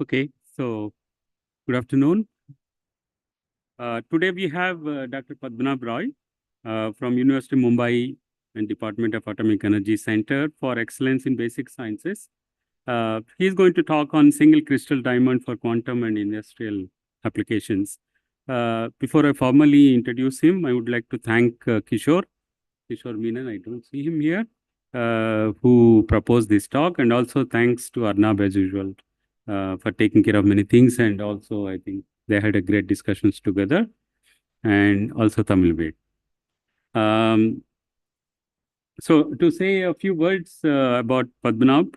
Okay, so good afternoon. Today we have Dr. Padmnabh Roy from University of Mumbai and Department of Atomic Energy Center for Excellence in Basic Sciences. He's going to talk on single crystal diamond for quantum and industrial applications. Before I formally introduce him, I would like to thank Kishore Menon, I don't see him here, who proposed this talk, and also thanks to Arnab as usual for taking care of many things, and also I think they had a great discussions together, and also Tamil Ved. So to say a few words about Padmnabh,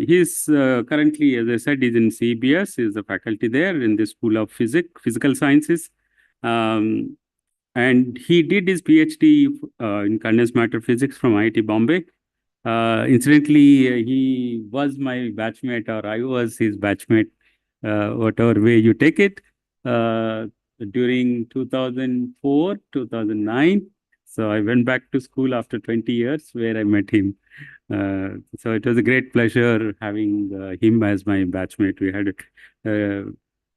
he's currently, as I said, he's in CBS, he's a faculty there in the School of Physical Sciences. And he did his PhD in condensed matter physics from IIT Bombay. Incidentally, he was my batchmate, or I was his batchmate, whatever way you take it, during 2004, 2009. So I went back to school after 20 years where I met him. So it was a great pleasure having him as my batchmate. We had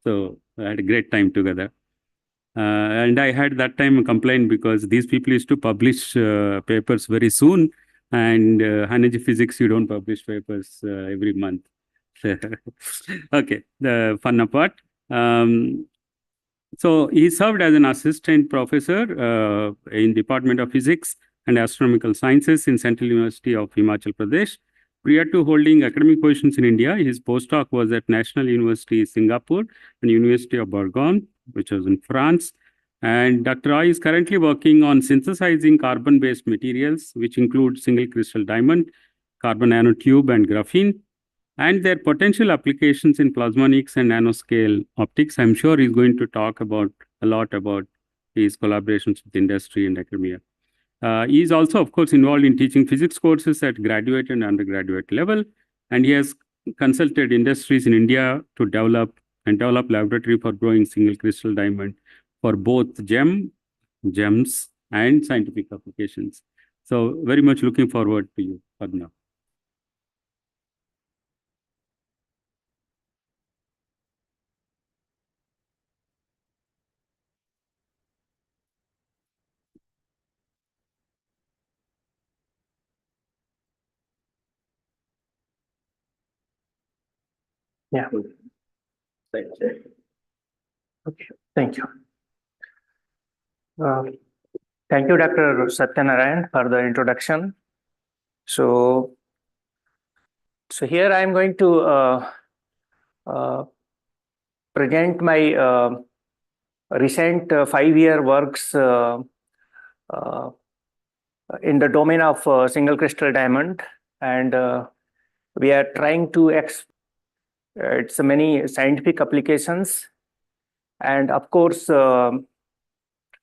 so I had a great time together. And I had that time a complaint because these people used to publish papers very soon, and energy physics, you don't publish papers every month. Okay, the fun apart. So he served as an assistant professor in Department of Physics and Astronomical Sciences in Central University of Himachal Pradesh. Prior to holding academic positions in India, his postdoc was at National University Singapore and University of Bourgogne, which was in France. And Dr. Roy is currently working on synthesizing carbon-based materials, which include single crystal diamond, carbon nanotube, and graphene, and their potential applications in plasmonics and nanoscale optics. I'm sure he's going to talk a lot about his collaborations with industry and academia. He is also, of course, involved in teaching physics courses at graduate and undergraduate level, and he has consulted industries in India to develop laboratory for growing single crystal diamond for both gems, and scientific applications. So very much looking forward to you, Padmnabh. Yeah. Okay, thank you. Thank you, Dr. Satyanarayan, for the introduction. So here I am going to present my recent 5-year works in the domain of single crystal diamond, and we are trying to it's many scientific applications, and of course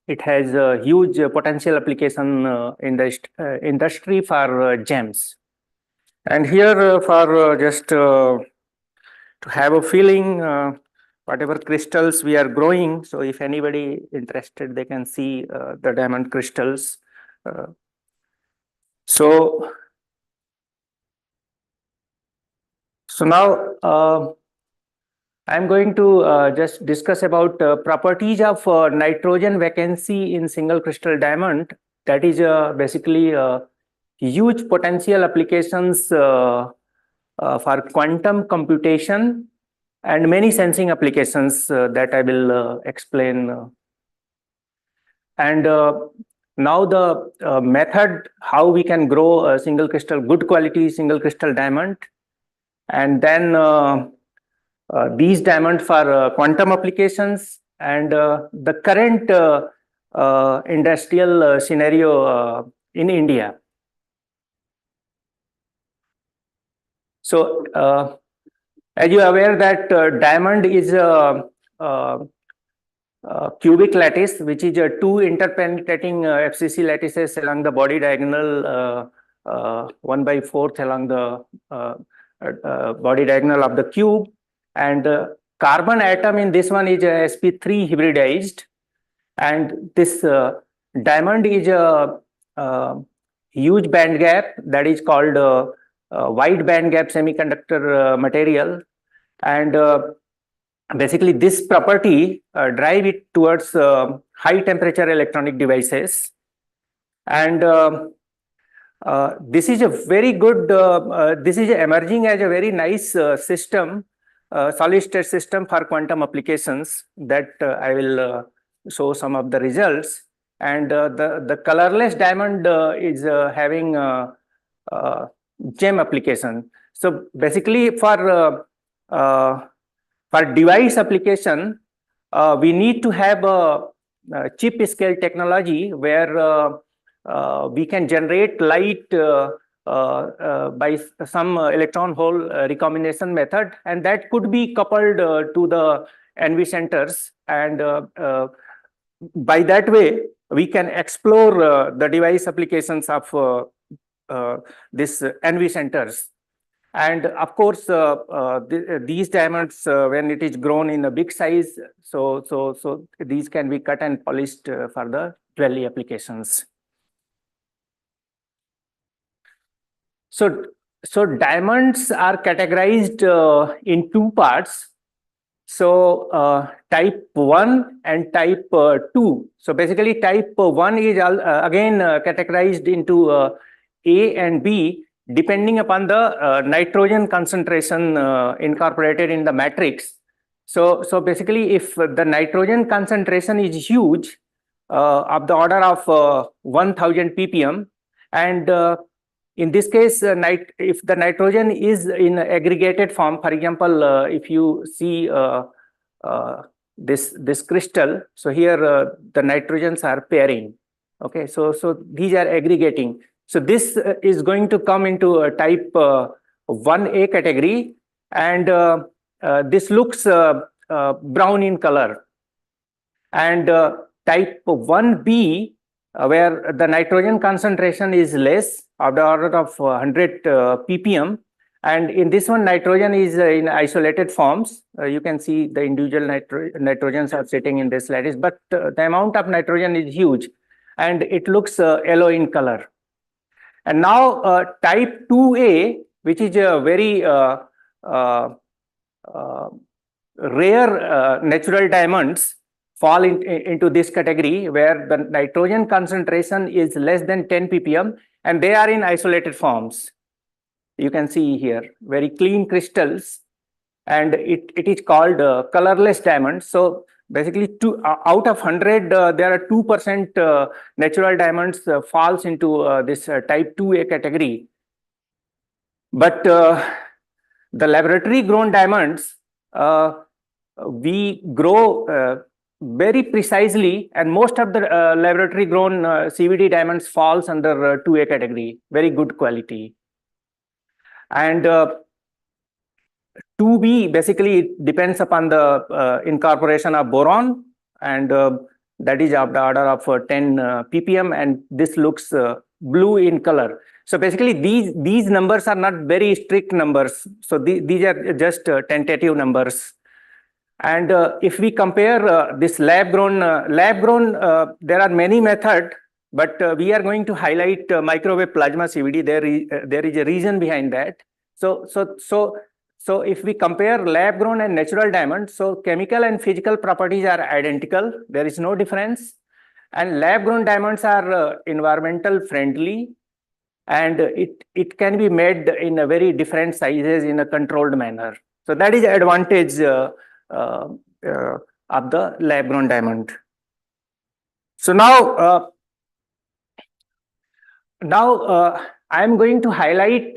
it has a huge potential application in the industry for gems. And here for just to have a feeling whatever crystals we are growing, so if anybody interested, they can see the diamond crystals. So now I'm going to just discuss about properties of nitrogen vacancy in single crystal diamond. That is basically huge potential applications for quantum computation and many sensing applications that I will explain. And now the method how we can grow a single crystal, good quality single crystal diamond, and then these diamonds for quantum applications, and the current industrial scenario in India. So as you are aware that diamond is a cubic lattice, which is a two interpenetrating FCC lattices along the body diagonal 1/4 along the body diagonal of the cube, and the carbon atom in this one is sp3 hybridized, and this diamond is a huge band gap that is called wide band gap semiconductor material, And basically this property drive it towards high temperature electronic devices. And this is a very good, this is emerging as a very nice system, solid state system for quantum applications that I will show some of the results. And the colorless diamond is having gem application. So basically for device application, we need to have a chip scale technology where we can generate light by some electron hole recombination method, and that could be coupled to the NV centers, and by that way we can explore the device applications of this NV centers. And of course, these diamonds, when it is grown in a big size, so these can be cut and polished for the jewelry applications. So diamonds are categorized in two parts. So type 1 and type 2. So basically type 1 is again categorized into A and B, depending upon the nitrogen concentration incorporated in the matrix. So basically, if the nitrogen concentration is huge, of the order of 1000 ppm, and in this case, if the nitrogen is in aggregated form, for example, if you see this crystal, so here the nitrogens are pairing. Okay, so these are aggregating. So this is going to come into a type 1A category, and this looks brown in color. And type 1B, where the nitrogen concentration is less, of the order of 100 ppm, and in this one nitrogen is in isolated forms. You can see the individual nitrogens are sitting in this lattice, but the amount of nitrogen is huge, and it looks yellow in color. And now type 2A, which is a very rare natural diamonds, fall into this category, where the nitrogen concentration is less than 10 ppm, and they are in isolated forms. You can see here very clean crystals, and it is called colorless diamonds. So basically, out of 100, there are 2% natural diamonds falls into this type 2A category. But the laboratory grown diamonds, we grow very precisely, and most of the laboratory grown CVD diamonds falls under 2A category, very good quality. And 2B, basically it depends upon the incorporation of boron, and that is of the order of 10 ppm, and this looks blue in color. So basically these numbers are not very strict numbers, so these are just tentative numbers. And if we compare this lab grown, there are many methods, but we are going to highlight microwave plasma CVD. There is a reason behind that. So if we compare lab grown and natural diamond, so chemical and physical properties are identical. There is no difference. And lab grown diamonds are environmental friendly, and it can be made in a very different sizes in a controlled manner. So that is the advantage of the lab grown diamond. So now I am going to highlight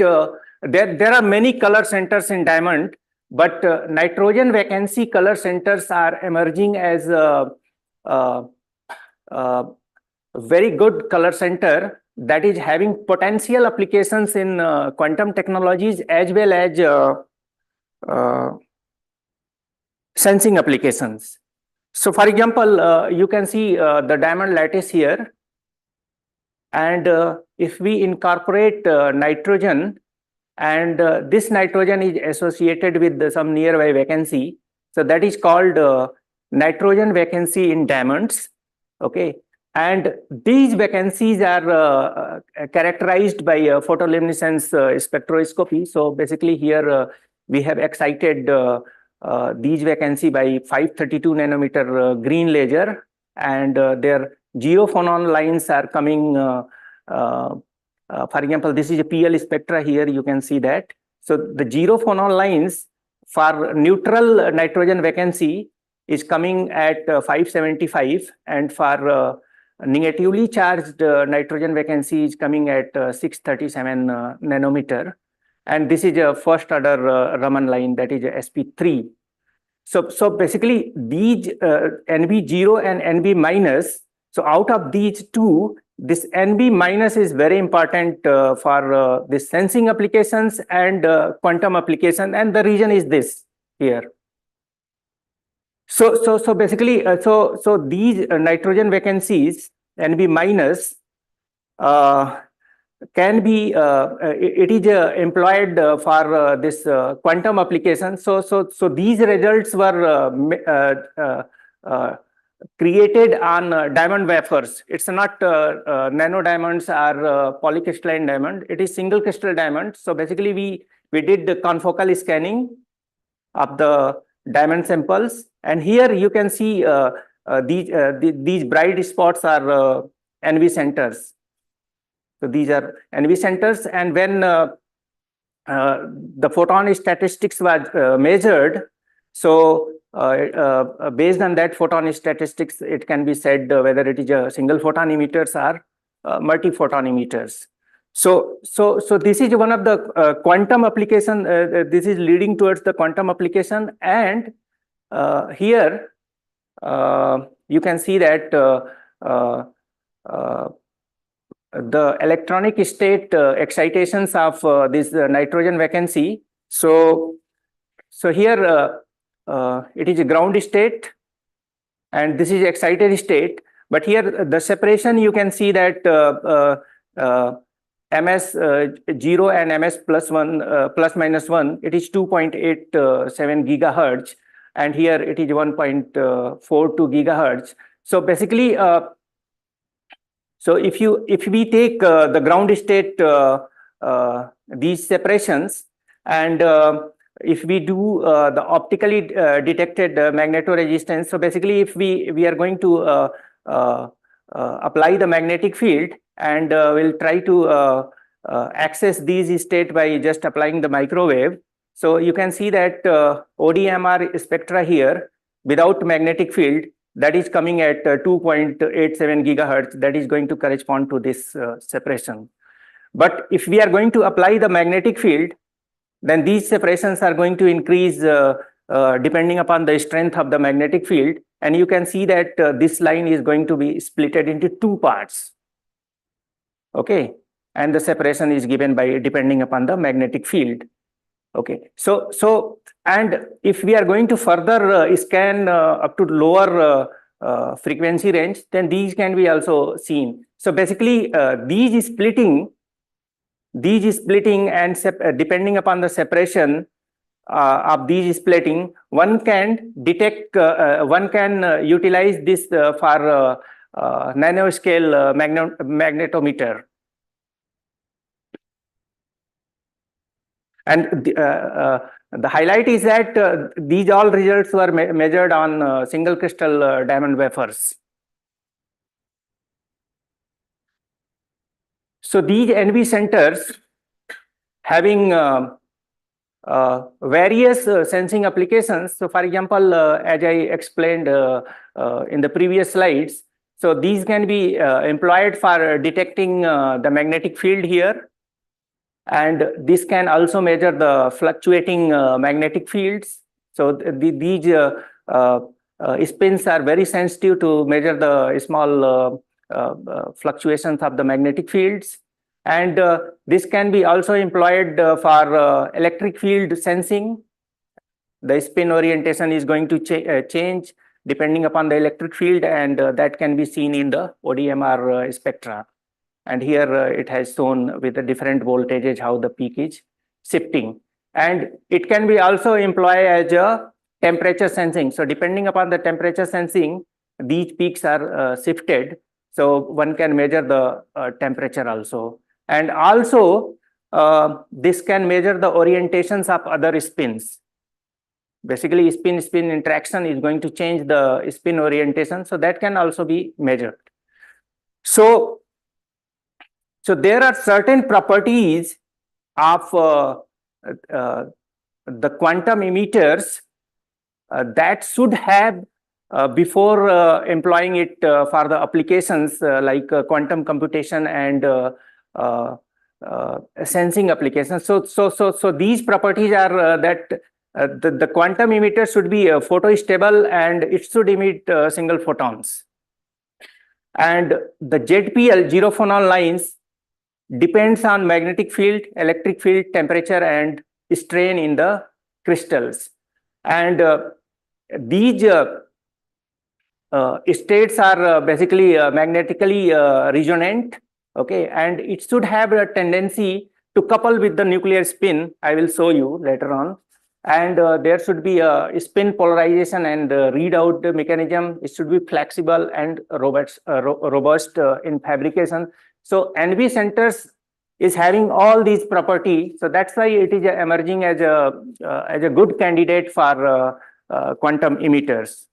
there are many color centers in diamond, but nitrogen vacancy color centers are emerging as a very good color center that is having potential applications in quantum technologies as well as sensing applications. So for example, you can see the diamond lattice here, and if we incorporate nitrogen, and this nitrogen is associated with some nearby vacancy, so that is called nitrogen vacancy in diamonds. Okay, and these vacancies are characterized by photoluminescence spectroscopy. So basically here we have excited these vacancy by 532 nanometer green laser, and their geophonon lines are coming. For example, this is a PL spectra here, you can see that. So the geophonon lines for neutral nitrogen vacancy is coming at 575, and for negatively charged nitrogen vacancy is coming at 637 nanometer. And this is a first order Raman line, that is a SP3. So basically these NB0 and NB minus, so out of these two, this NB minus is very important for the sensing applications and quantum application, and the reason is this here. So basically, so these nitrogen vacancies, NB minus, can be it is employed for this quantum application. So these results were created on diamond wafers. It's not nano diamonds or polycrystalline diamond. It is single crystal diamond. So basically, we did the confocal scanning of the diamond samples, and here you can see these bright spots are NV centers. So these are NV centers, and when the photon statistics was measured, so based on that photon statistics, it can be said whether it is a single photon emitters or multi-photon emitters. So this is one of the quantum application. This is leading towards the quantum application, and here you can see that the electronic state excitations of this nitrogen vacancy. So here it is a ground state, and this is excited state. But here the separation, you can see that MS0 and MS plus 1 plus minus 1, it is 2.87 gigahertz, and here it is 1.42 gigahertz. So basically, so if we take the ground state, these separations, and if we do the optically detected magnetoresistance, so basically if we are going to apply the magnetic field, and we'll try to access these state by just applying the microwave. So you can see that ODMR spectra here without magnetic field, that is coming at 2.87 gigahertz, that is going to correspond to this separation. But if we are going to apply the magnetic field, then these separations are going to increase depending upon the strength of the magnetic field. And you can see that this line is going to be splitted into two parts. Okay, and the separation is given by depending upon the magnetic field. Okay, so and if we are going to further scan up to lower frequency range, then these can be also seen. So basically, these splitting and depending upon the separation of these splitting, one can detect, one can utilize this for nanoscale magnetometer. And the highlight is that these all results were measured on single crystal diamond wafers. So these NV centers having various sensing applications. So for example, as I explained in the previous slides, so these can be employed for detecting the magnetic field here. And this can also measure the fluctuating magnetic fields. So these spins are very sensitive to measure the small fluctuations of the magnetic fields. And this can be also employed for electric field sensing. The spin orientation is going to change depending upon the electric field, and that can be seen in the ODMR spectra. And here it has shown with the different voltages how the peak is shifting. And it can be also employed as a temperature sensing. So depending upon the temperature sensing, these peaks are shifted. So one can measure the temperature also. And also this can measure the orientations of other spins. Basically, spin-spin interaction is going to change the spin orientation, so that can also be measured. So there are certain properties of the quantum emitters that should have before employing it for the applications like quantum computation and sensing applications. So these properties are that the quantum emitter should be photostable and it should emit single photons. And the ZPL, zero phonon lines, depends on magnetic field, electric field, temperature, and strain in the crystals. And these states are basically magnetically resonant, okay, and it should have a tendency to couple with the nuclear spin. I will show you later on. And there should be a spin polarization and readout mechanism. It should be flexible and robust in fabrication. So NV centers is having all these properties. So that's why it is emerging as a good candidate for quantum emitters.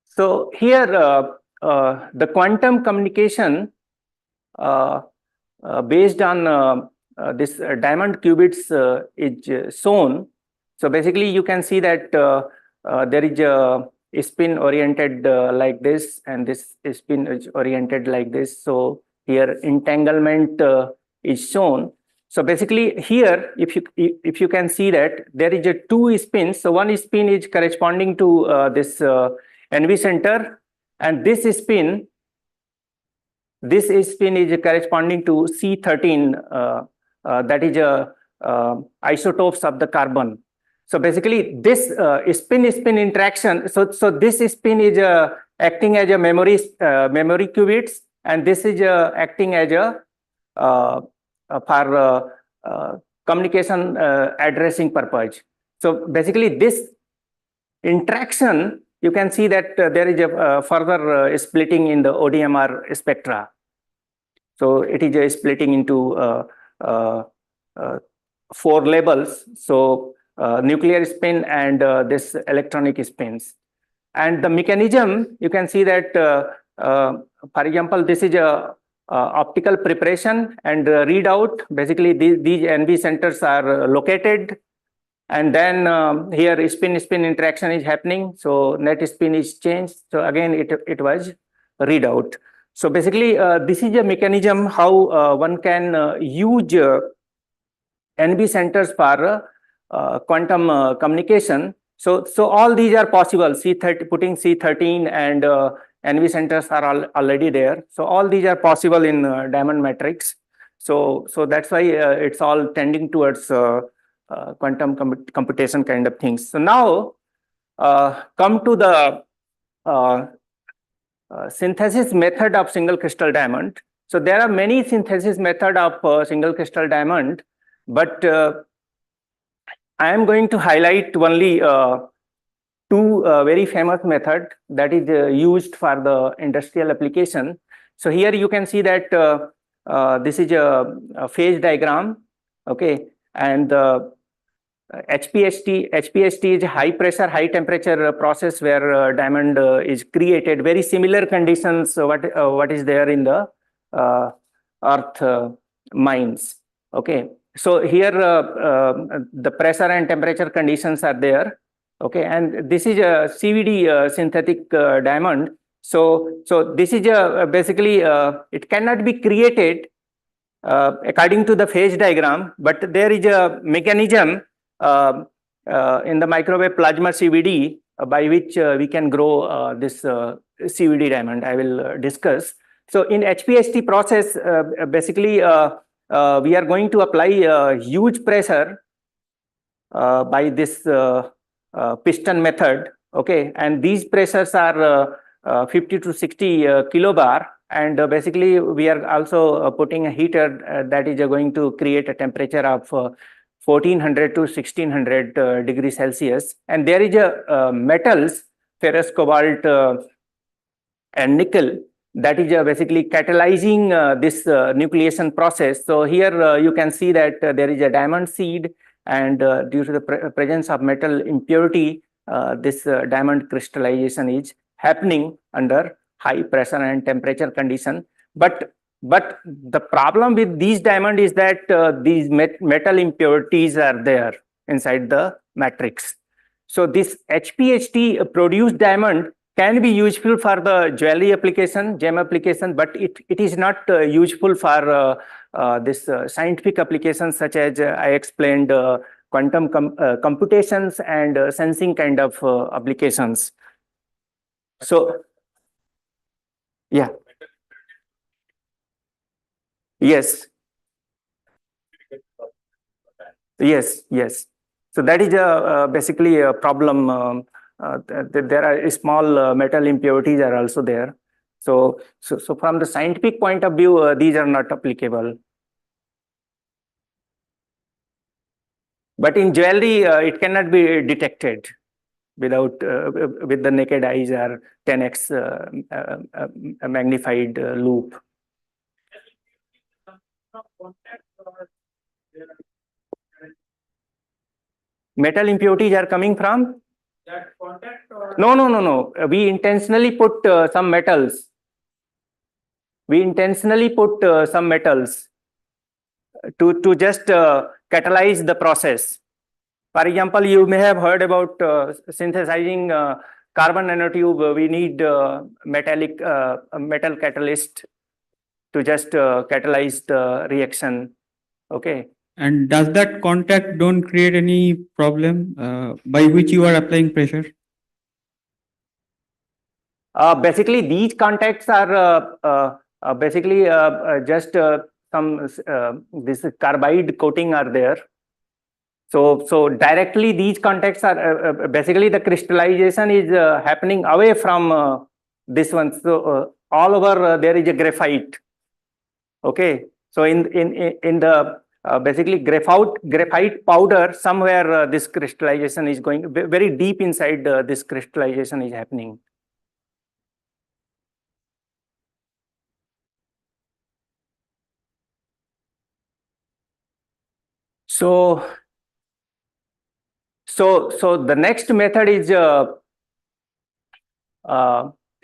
So here the quantum communication based on this diamond qubits is shown. So basically you can see that there is a spin oriented like this, and this spin is oriented like this. So here entanglement is shown. So basically here, if you can see that there is a two spins. So one spin is corresponding to this NV center, and this spin is corresponding to C13. That is isotopes of the carbon. So basically this spin-spin interaction, so this spin is acting as a memory qubits, and this is acting as a for communication addressing purpose. So basically this interaction, you can see that there is a further splitting in the ODMR spectra. So it is splitting into 4 levels. So nuclear spin and this electronic spins. And the mechanism, you can see that, for example, this is a optical preparation and readout. Basically, these NV centers are located, and then here spin-spin interaction is happening. So net spin is changed. So again, it was readout. So basically, this is a mechanism how one can use NV centers for quantum communication. So all these are possible. Putting C13 and NV centers are already there. So all these are possible in diamond matrix. So that's why it's all tending towards quantum computation kind of things. So now come to the synthesis method of single crystal diamond. So there are many synthesis method of single crystal diamond, but I am going to highlight only two very famous method that is used for the industrial application. So here you can see that this is a phase diagram, okay, and HPST is a high pressure, high temperature process where diamond is created. Very similar conditions what is there in the earth mines. Okay, so here the pressure and temperature conditions are there. Okay, and this is a CVD synthetic diamond. So this is a basically it cannot be created according to the phase diagram, but there is a mechanism in the microwave plasma CVD by which we can grow this CVD diamond. I will discuss. So in HPST process, basically we are going to apply huge pressure by this piston method. Okay, and these pressures are 50 to 60 kilobar, and basically we are also putting a heater that is going to create a temperature of 1400 to 1600 degrees Celsius. And there is a metals, ferrous, cobalt, and nickel. that is basically catalyzing this nucleation process. So here you can see that there is a diamond seed, and due to the presence of metal impurity, this diamond crystallization is happening under high pressure and temperature condition. But the problem with these diamond is that these metal impurities are there inside the matrix. So this HPHT produced diamond can be useful for the jewelry application, gem application, but it is not useful for this scientific applications, such as I explained, quantum computations and sensing kind of applications. So, yeah. Yes. Yes, yes. So that is basically a problem. There are small metal impurities are also there. So from the scientific point of view, these are not applicable. But in jewelry, it cannot be detected without with the naked eyes or 10x magnified loop. Metal impurities are coming from that contact, or no. We intentionally put some metals. We intentionally put some metals to just catalyze the process. For example, you may have heard about synthesizing carbon nanotube. We need metal catalyst to just catalyze the reaction. Okay. And does that contact don't create any problem by which you are applying pressure? Basically, these contacts are basically just some this carbide coating are there. So directly these contacts are basically the crystallization is happening away from this one. So all over there is a graphite. Okay. So in the basically graphite powder, somewhere this crystallization is going very deep inside. This crystallization is happening. So the next method is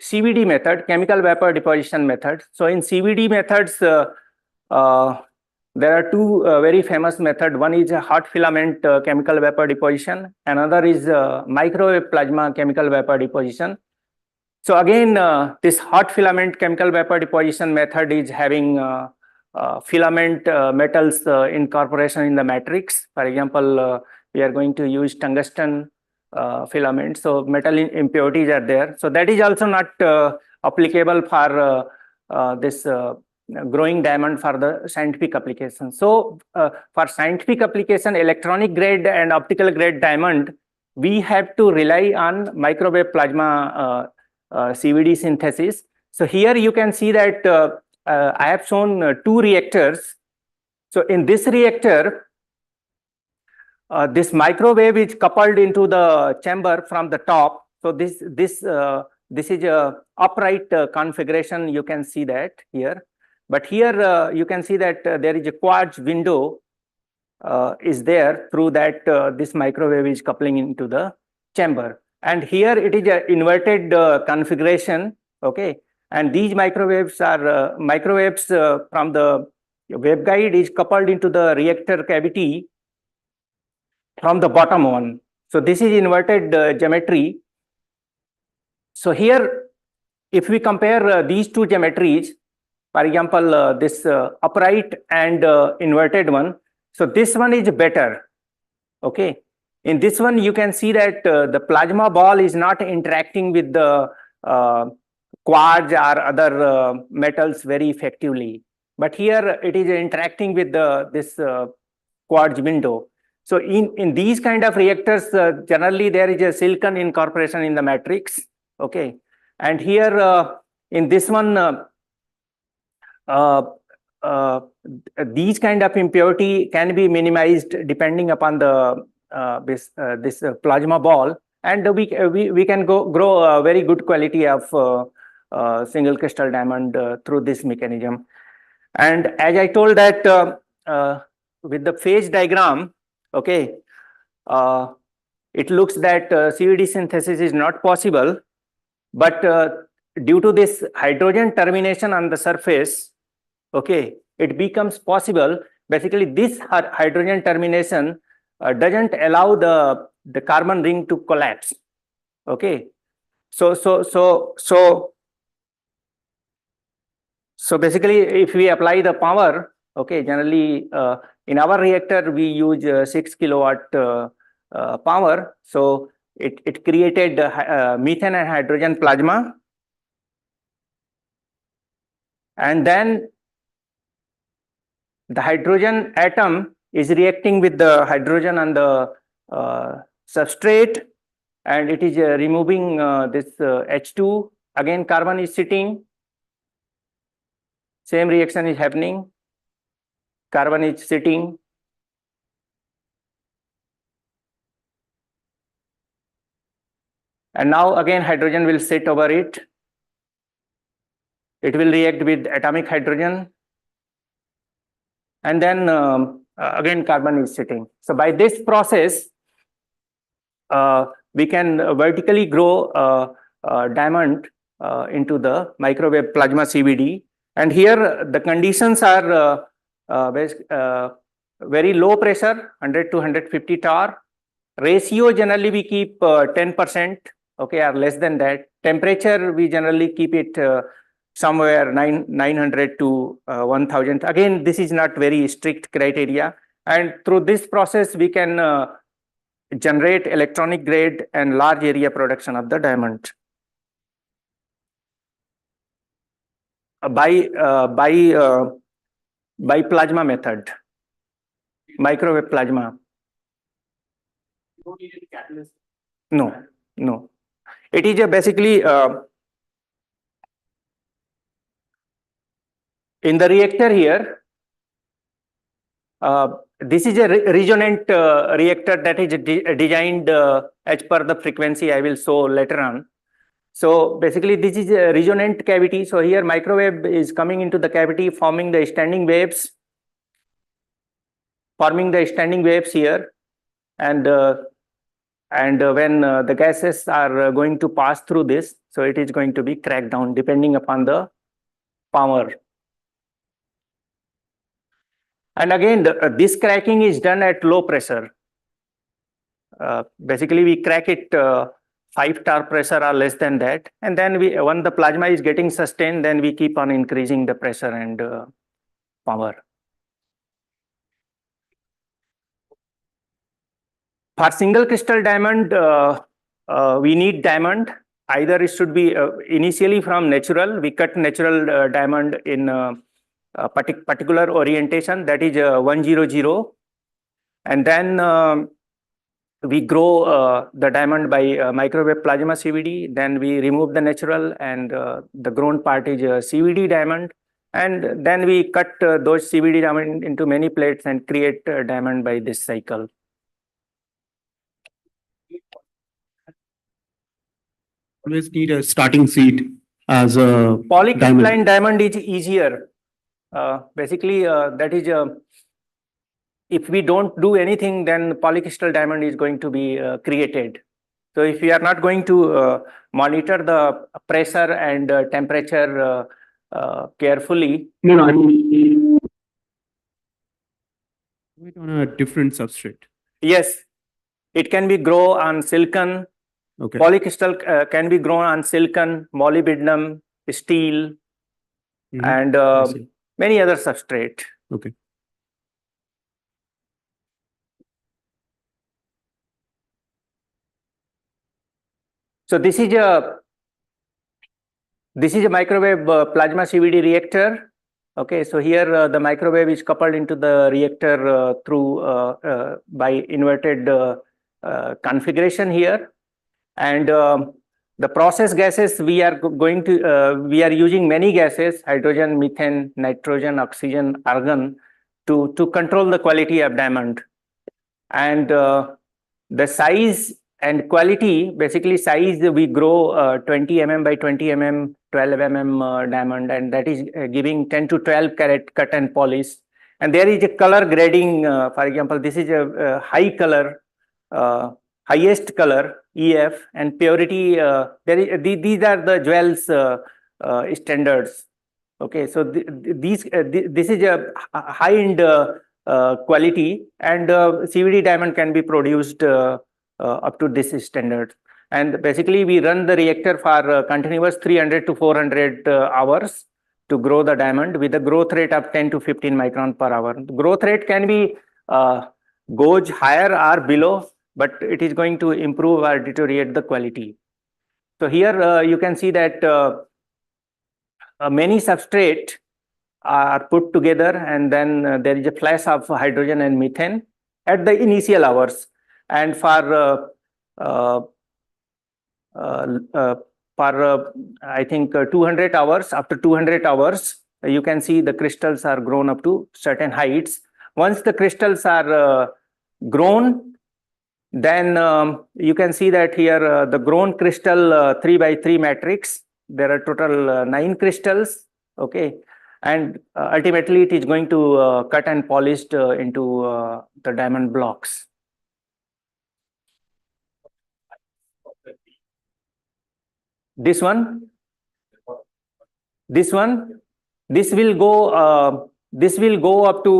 CVD method, chemical vapor deposition method. So in CVD methods, there are two very famous methods. One is a hot filament chemical vapor deposition. Another is microwave plasma chemical vapor deposition. So again, this hot filament chemical vapor deposition method is having filament metals incorporation in the matrix. For example, we are going to use tungsten filament. So metal impurities are there. So that is also not applicable for this growing diamond for the scientific application. So for scientific application, electronic grade and optical grade diamond, we have to rely on microwave plasma CVD synthesis. So here you can see that I have shown two reactors. So in this reactor, this microwave is coupled into the chamber from the top. So this is a upright configuration. You can see that here. But here you can see that there is a quartz window is there, through that this microwave is coupling into the chamber. And here it is an inverted configuration. Okay. And these microwaves are microwaves from the waveguide is coupled into the reactor cavity from the bottom one. So this is inverted geometry. So here, if we compare these two geometries, for example, this upright and inverted one, so this one is better. Okay. In this one, you can see that the plasma ball is not interacting with the quartz or other metals very effectively. But here it is interacting with this quartz window. So in these kind of reactors, generally there is a silicon incorporation in the matrix. Okay. And here in this one, these kind of impurity can be minimized depending upon the this plasma ball, and we can grow a very good quality of single crystal diamond through this mechanism. And as I told that with the phase diagram, okay, it looks that CVD synthesis is not possible, but due to this hydrogen termination on the surface, okay, it becomes possible. Basically, this hydrogen termination doesn't allow the carbon ring to collapse. Okay, so basically, if we apply the power, okay, generally in our reactor we use 6 kilowatt power. So it created methane and hydrogen plasma, and then the hydrogen atom is reacting with the hydrogen on the substrate, and it is removing this H2. Again, carbon is sitting. Same reaction is happening. Carbon is sitting. And now again hydrogen will sit over it. It will react with atomic hydrogen. And then again carbon is sitting. So by this process, we can vertically grow diamond into the microwave plasma CVD. And here the conditions are very low pressure, 100 to 150 torr. Ratio generally we keep 10%, okay, or less than that. Temperature we generally keep it somewhere 900 to 1000. Again, this is not very strict criteria. And through this process, we can generate electronic grade and large area production of the diamond. By plasma method, microwave plasma. No, no. It is basically in the reactor here. This is a resonant reactor that is designed as per the frequency I will show later on. So basically this is a resonant cavity. So here microwave is coming into the cavity, forming the standing waves here, and when the gases are going to pass through this, so it is going to be cracked down depending upon the power. And again, this cracking is done at low pressure. Basically, we crack it 5 torr pressure or less than that. And then when the plasma is getting sustained, then we keep on increasing the pressure and power. For single crystal diamond, we need diamond. Either it should be initially from natural. We cut natural diamond in a particular orientation, that is 100, and then we grow the diamond by microwave plasma CVD. Then we remove the natural, and the grown part is CVD diamond, and then we cut those CVD diamond into many plates and create diamond by this cycle. Always need a starting seed as a polycrystalline diamond is easier. Basically, that is if we don't do anything, then polycrystal diamond is going to be created. So if we are not going to monitor the pressure and temperature carefully. No, I mean, it on a different substrate. Yes, it can be grown on silicon. Okay. Polycrystal can be grown on silicon, molybdenum, steel, and many other substrate. Okay. So this is a microwave plasma CVD reactor. Okay, so here the microwave is coupled into the reactor through by inverted configuration here, and the process gases we are going to we are using many gases: hydrogen, methane, nitrogen, oxygen, argon, to control the quality of diamond. And the size and quality, basically size, we grow 20 mm by 20 mm, 12 mm diamond, and that is giving 10 to 12 carat cut and polish. And there is a color grading. For example, this is a high color, highest color EF, and purity. These are the jewels standards. Okay, so this is a high end quality, and CVD diamond can be produced up to this standard. And basically, we run the reactor for continuous 300 to 400 hours to grow the diamond with a growth rate of 10 to 15 micron per hour. The growth rate can be goes higher or below, but it is going to improve or deteriorate the quality. So here you can see that many substrate are put together, and then there is a flash of hydrogen and methane at the initial hours. And for I think 200 hours, after 200 hours, you can see the crystals are grown up to certain heights. Once the crystals are grown, then you can see that here the grown crystal 3 by 3 matrix. There are total 9 crystals. Okay, and ultimately it is going to cut and polished into the diamond blocks. This one, this will go up to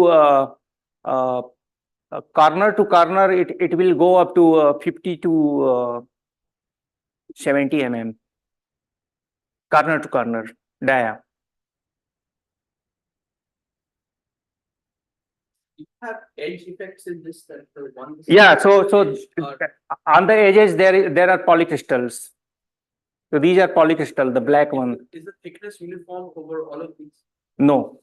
corner to corner. It will go up to 50 to 70 mm, corner to corner dia. Have edge effects in this, that the one. Yeah, so on the edges there are polycrystals. So these are polycrystal, the black one. Is the thickness uniform over all of these? No.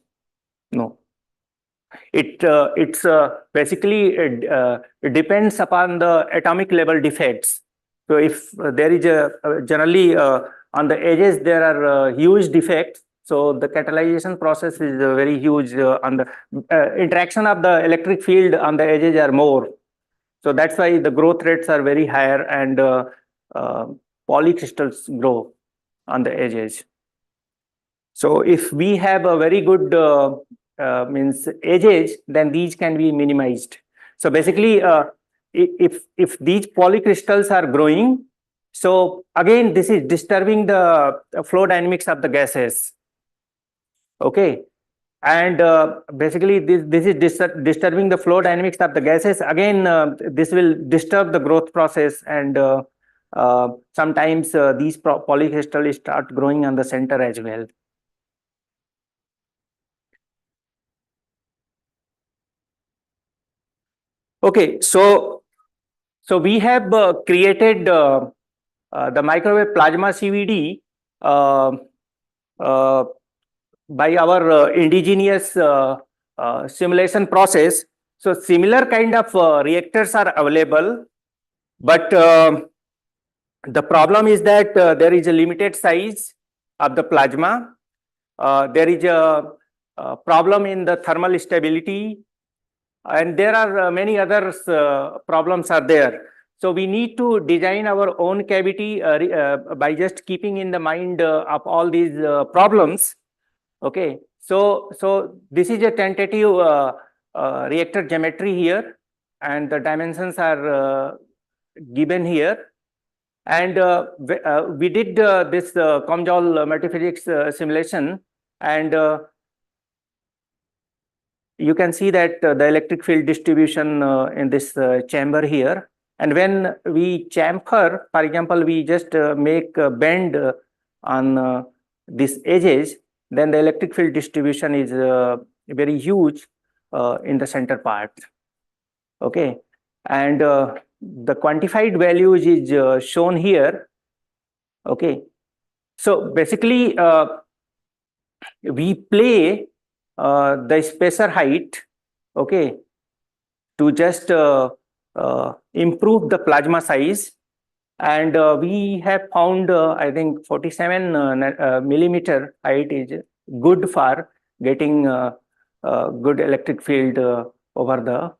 It's basically it depends upon the atomic level defects. So if there is generally on the edges there are huge defects, so the catalyzation process is very huge. On the interaction of the electric field on the edges are more. So that's why the growth rates are very higher, and polycrystals grow on the edges. So if we have a very good means edges, then these can be minimized. So basically, if these polycrystals are growing, so again this is disturbing the flow dynamics of the gases. Okay, and basically this is disturbing the flow dynamics of the gases. Again, this will disturb the growth process, and sometimes these polycrystals start growing on the center as well. Okay, so we have created the microwave plasma CVD by our indigenous simulation process. So similar kind of reactors are available, but the problem is that there is a limited size of the plasma. There is a problem in the thermal stability, and there are many other problems are there. So we need to design our own cavity by just keeping in the mind of all these problems. Okay, so this is a tentative reactor geometry here, and the dimensions are given here. And we did this COMSOL multiphysics simulation, and you can see that the electric field distribution in this chamber here. And when we chamfer, for example, we just make a bend on these edges, then the electric field distribution is very huge in the center part. Okay, and the quantified values is shown here. Okay, so basically we play the spacer height, okay, to just improve the plasma size, and we have found I think 47 millimeter height is good for getting good electric field over the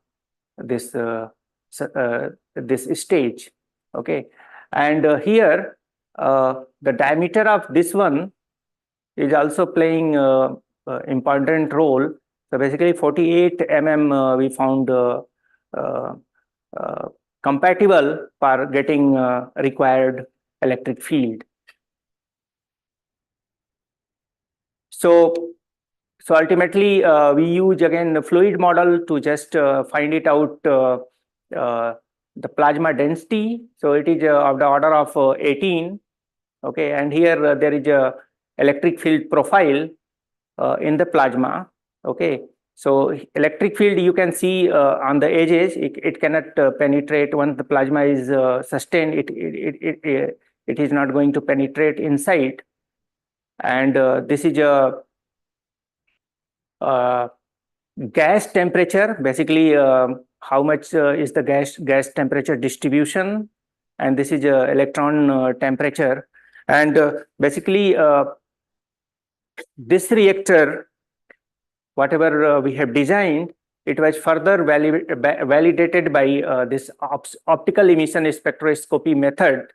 this stage. Okay, and here the diameter of this one is also playing important role. So basically 48 mm we found compatible for getting required electric field. So ultimately we use again the fluid model to just find it out the plasma density. So it is of the order of 18. Okay, and here there is a electric field profile in the plasma. Okay, so electric field you can see on the edges. It cannot penetrate once the plasma is sustained. It is not going to penetrate inside. And this is a gas temperature. Basically, how much is the gas temperature distribution, and this is a electron temperature. And basically, this reactor, whatever we have designed, it was further validated by this optical emission spectroscopy method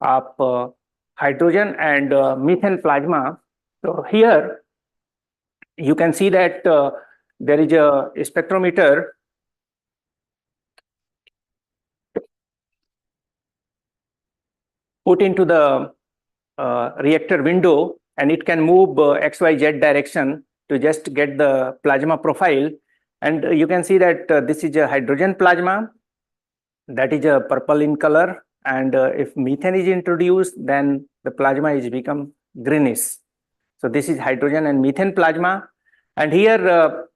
of hydrogen and methane plasma. So here you can see that there is a spectrometer put into the reactor window, and it can move XYZ direction to just get the plasma profile. And you can see that this is a hydrogen plasma, that is a purple in color, and if methane is introduced, then the plasma is become greenish. So this is hydrogen and methane plasma, and here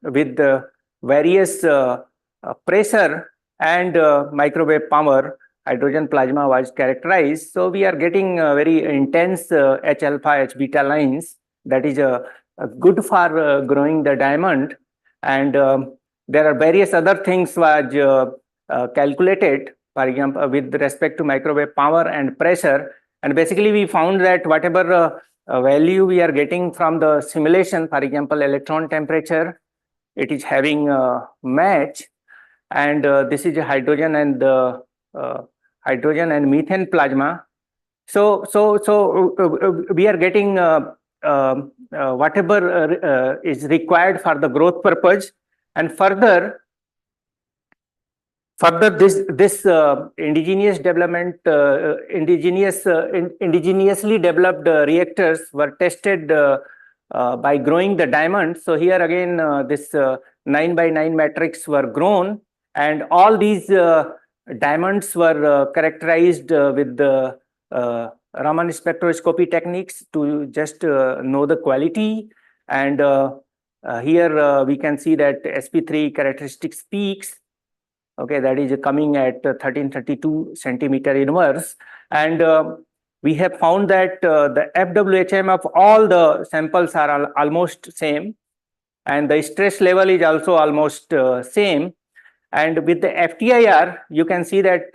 with various pressure and microwave power, hydrogen plasma was characterized. So we are getting very intense H alpha, H beta lines. That is good for growing the diamond. And there are various other things was calculated, for example, with respect to microwave power and pressure. And basically we found that whatever value we are getting from the simulation, for example, electron temperature, it is having a match. And this is a hydrogen and methane plasma. So we are getting whatever is required for the growth purpose. And further this indigenous development, indigenously developed reactors were tested by growing the diamond. So here again this 9x9 matrix were grown, and all these diamonds were characterized with the Raman spectroscopy techniques to just know the quality. And here we can see that sp3 characteristics peaks. Okay, that is coming at 1332 centimeter inverse. And we have found that the FWHM of all the samples are almost same, and the stress level is also almost same. And with the FTIR, you can see that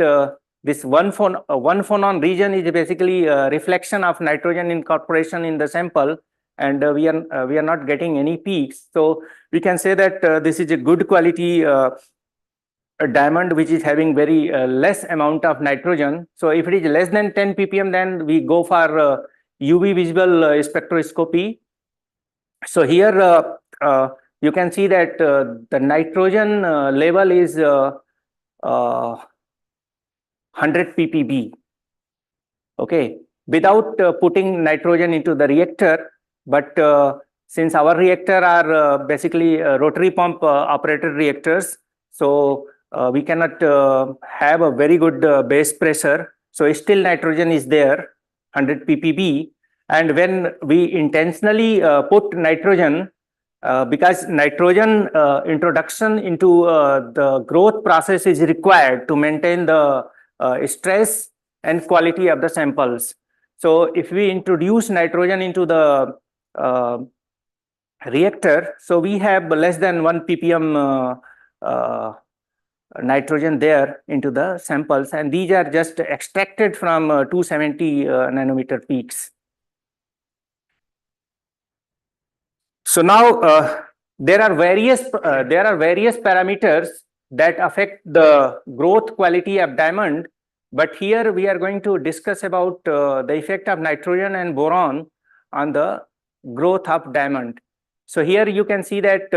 this one phonon region is basically a reflection of nitrogen incorporation in the sample, and we are not getting any peaks. So we can say that this is a good quality a diamond which is having very less amount of nitrogen. So if it is less than 10 ppm, then we go for UV visible spectroscopy. So here you can see that the nitrogen level is 100 ppb. Okay, without putting nitrogen into the reactor. But since our reactor are basically rotary pump operated reactors, so we cannot have a very good base pressure. So still nitrogen is there, 100 ppb. And when we intentionally put nitrogen, because nitrogen introduction into the growth process is required to maintain the stress and quality of the samples. So if we introduce nitrogen into the reactor, so we have less than 1 ppm nitrogen there into the samples, and these are just extracted from 270 nanometer peaks. So now there are various parameters that affect the growth quality of diamond. But here we are going to discuss about the effect of nitrogen and boron on the growth of diamond. So here you can see that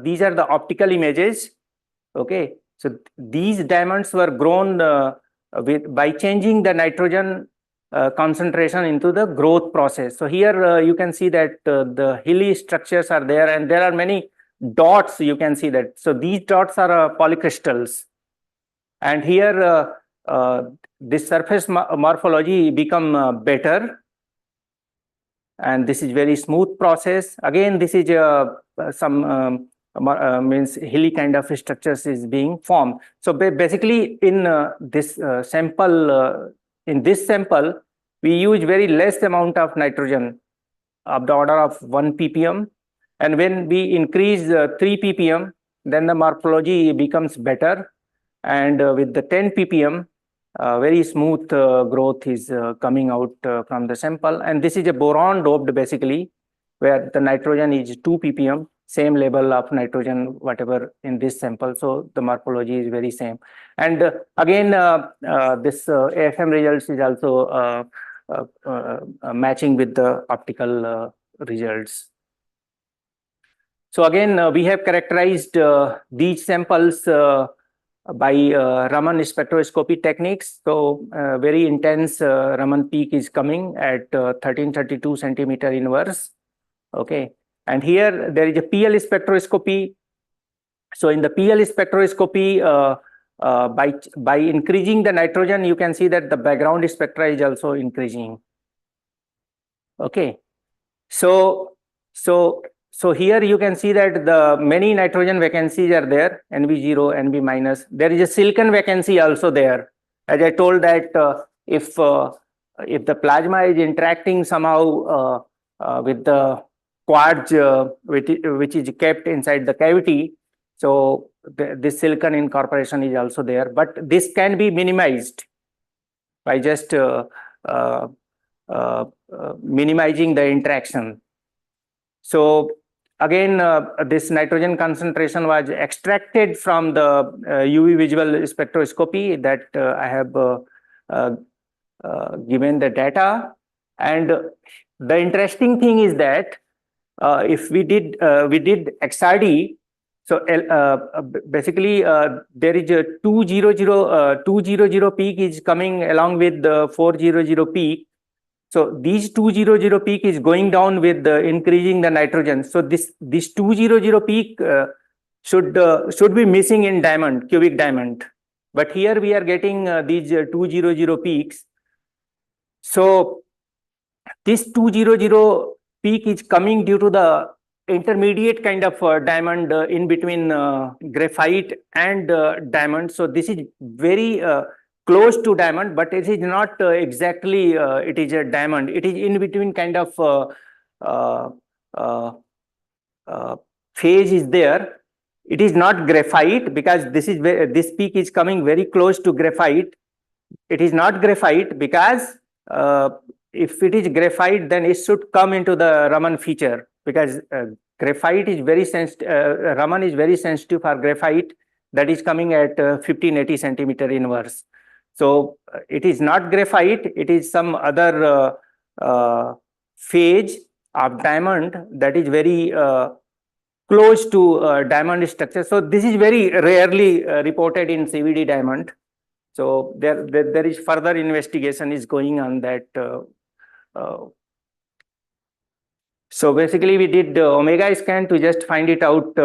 these are the optical images. Okay, so these diamonds were grown by changing the nitrogen concentration into the growth process. So here you can see that the hilly structures are there, and there are many dots. You can see that. So these dots are polycrystals, and here this surface morphology become better, and this is very smooth process. Again, this is some means hilly kind of structures is being formed. So basically, in this sample, we use very less amount of nitrogen of the order of 1 ppm, and when we increase 3 ppm, then the morphology becomes better, and with the 10 ppm, very smooth growth is coming out from the sample. And this is a boron doped basically, where the nitrogen is 2 ppm, same level of nitrogen whatever in this sample, so the morphology is very same. And again, this AFM results is also matching with the optical results. So again, we have characterized these samples by Raman spectroscopy techniques. So very intense Raman peak is coming at 1332 centimeter inverse. Okay, and here there is a PL spectroscopy. So in the PL spectroscopy, by increasing the nitrogen, you can see that the background spectra is also increasing. Okay, so here you can see that the many nitrogen vacancies are there, NV0, NV minus. There is a silicon vacancy also there. As I told that if the plasma is interacting somehow with the quartz which is kept inside the cavity, so this silicon incorporation is also there. But this can be minimized by just minimizing the interaction. So again, this nitrogen concentration was extracted from the UV visual spectroscopy that I have given the data. And the interesting thing is that if we did XRD, so basically there is a 200 peak is coming along with the 400 peak. So these 200 peak is going down with increasing the nitrogen. So this 200 peak should be missing in diamond, cubic diamond. But here we are getting these 200 peaks. So this 200 peak is coming due to the intermediate kind of diamond in between graphite and diamond. So this is very close to diamond, but it is not exactly it is a diamond. It is in between kind of phase is there. It is not graphite because this peak is coming very close to graphite. It is not graphite because if it is graphite, then it should come into the Raman feature, because graphite is very sensitive. Raman is very sensitive for graphite, that is coming at 1580 centimeter inverse. So it is not graphite, it is some other phase of diamond that is very close to diamond structure. So this is very rarely reported in CVD diamond. So there is further investigation is going on that. So basically we did omega scan to just find it out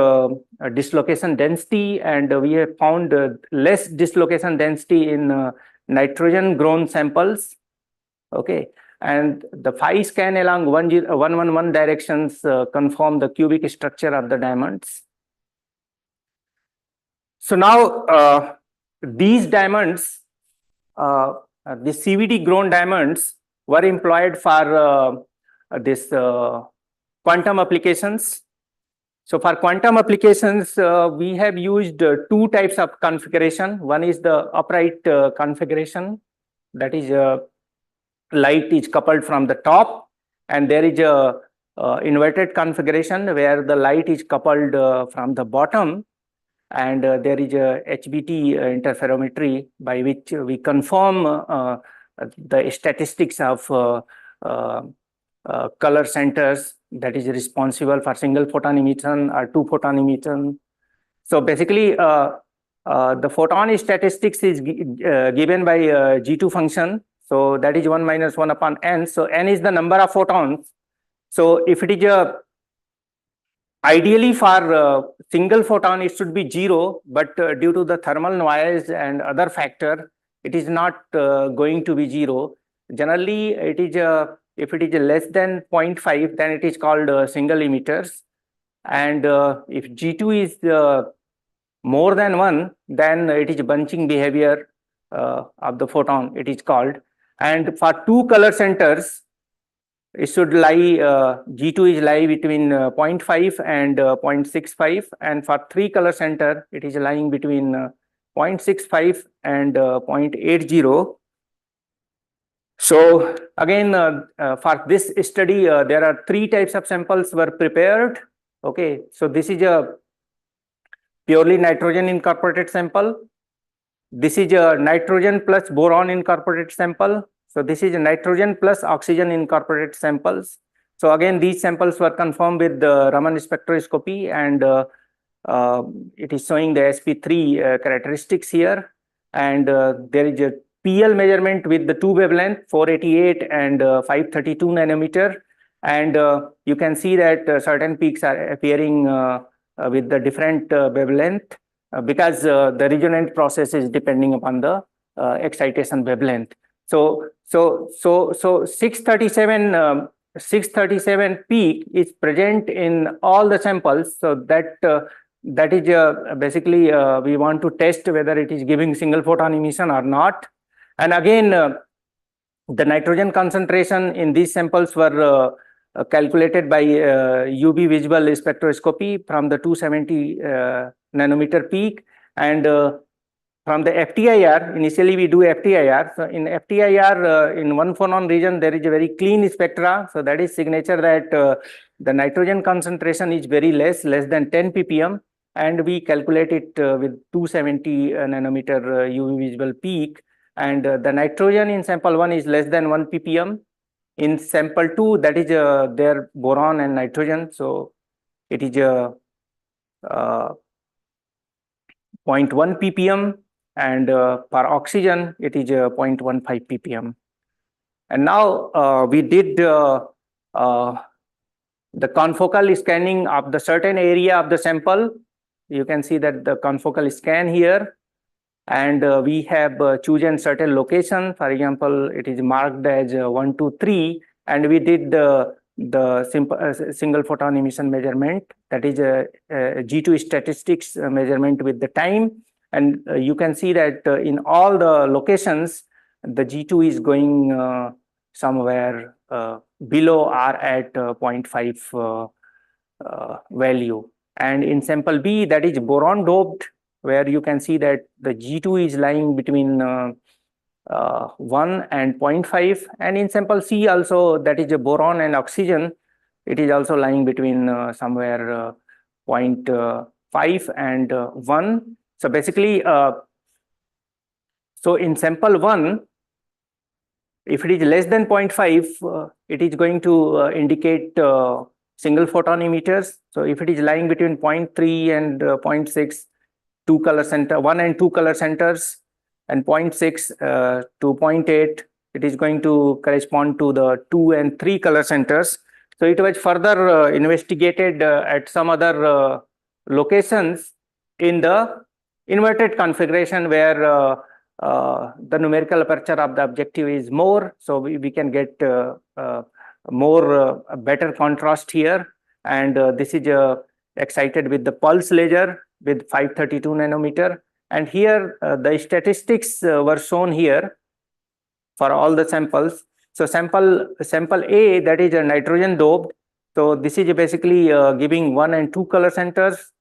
dislocation density, and we have found less dislocation density in nitrogen grown samples. Okay, and the phi scan along 111 directions confirm the cubic structure of the diamonds. So now these diamonds, the CVD grown diamonds, were employed for this quantum applications. So for quantum applications, we have used two types of configuration. One is the upright configuration, that is light is coupled from the top, and there is a inverted configuration where the light is coupled from the bottom. and there is a HBT interferometry by which we confirm the statistics of color centers that is responsible for single photon emission or two photon emission. So basically, the photon statistics is given by G2 function. So that is 1 minus 1 upon n. So n is the number of photons. So if it is ideally for single photon, it should be 0, but due to the thermal noise and other factor, it is not going to be 0. Generally, it is if it is less than 0.5, then it is called single emitters. And if G2 is more than 1, then it is bunching behavior of the photon, it is called. And for two color centers, it should lie, G2 is lie between 0.5 and 0.65. And for three color center, it is lying between 0.65 and 0.80. So again, for this study, there are 3 types of samples were prepared. Okay, so this is a purely nitrogen incorporated sample. This is a nitrogen plus boron incorporated sample. So this is a nitrogen plus oxygen incorporated samples. So again, these samples were confirmed with the Raman spectroscopy, and it is showing the sp3 characteristics here. And there is a PL measurement with the two wavelength, 488 and 532 nanometer. And you can see that certain peaks are appearing with the different wavelength because the resonant process is depending upon the excitation wavelength. So 637 peak is present in all the samples. So that is basically we want to test whether it is giving single photon emission or not. And again, the nitrogen concentration in these samples were calculated by UV visible spectroscopy from the 270 nanometer peak, and from the FTIR. Initially we do FTIR. So in FTIR, in one phonon region, there is a very clean spectra. So that is signature that the nitrogen concentration is very less than 10 ppm, and we calculate it with 270 nanometer UV visible peak. And the nitrogen in sample 1 is less than 1 ppm. In sample 2, that is their boron and nitrogen. So it is 0.1 ppm, and for oxygen, it is 0.15 ppm. And now we did the confocal scanning of the certain area of the sample. You can see that the confocal scan here. And we have chosen certain location. For example, it is marked as 1, 2, 3, and we did the simple single photon emission measurement, that is a G2 statistics measurement with the time. And you can see that in all the locations, the G2 is going somewhere below or at 0.5 value. And in sample B, that is boron doped, where you can see that the G2 is lying between 1 and 0.5. And in sample C also, that is a boron and oxygen, it is also lying between somewhere 0.5 and 1. So basically, so in sample 1, if it is less than 0.5, it is going to indicate single photon emitters. So if it is lying between 0.3 and 0.6, 2 color center, 1 and 2 color centers, and 0.6 to 0.8, it is going to correspond to the 2 and 3 color centers. So it was further investigated at some other locations in the inverted configuration, where the numerical aperture of the objective is more, so we can get more better contrast here. And this is excited with the pulse laser with 532 nanometer. And here the statistics were shown here for all the samples. So sample A, that is a nitrogen doped. So this is basically giving 1 and 2 color centers.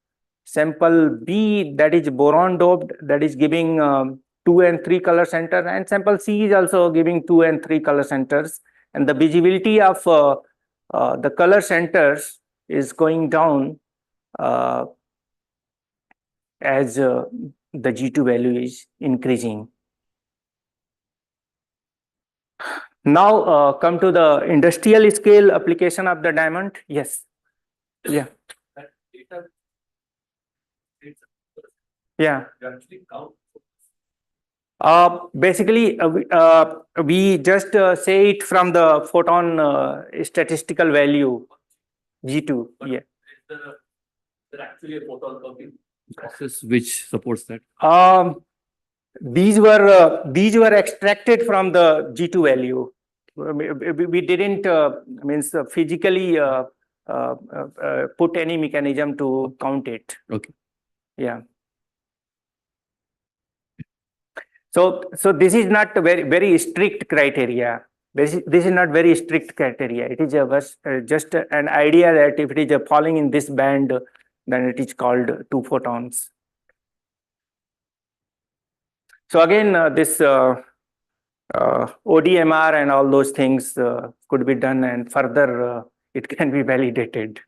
Sample B, that is boron doped, that is giving 2 and 3 color centers. And sample C is also giving 2 and 3 color centers. And the visibility of the color centers is going down as the G2 value is increasing. Now come to the industrial scale application of the diamond. Yes. Yeah. That data, Yeah. you actually count. Basically, we just say it from the photon statistical value G2. But Yeah. is there actually a photon counting process which supports that? These were extracted from the G2 value. We didn't physically put any mechanism to count it. Okay. Yeah. So this is not a very strict criteria. This is not very strict criteria. It is just an idea that if it is falling in this band, then it is called 2 photons. So again, this ODMR and all those things could be done, and further it can be validated.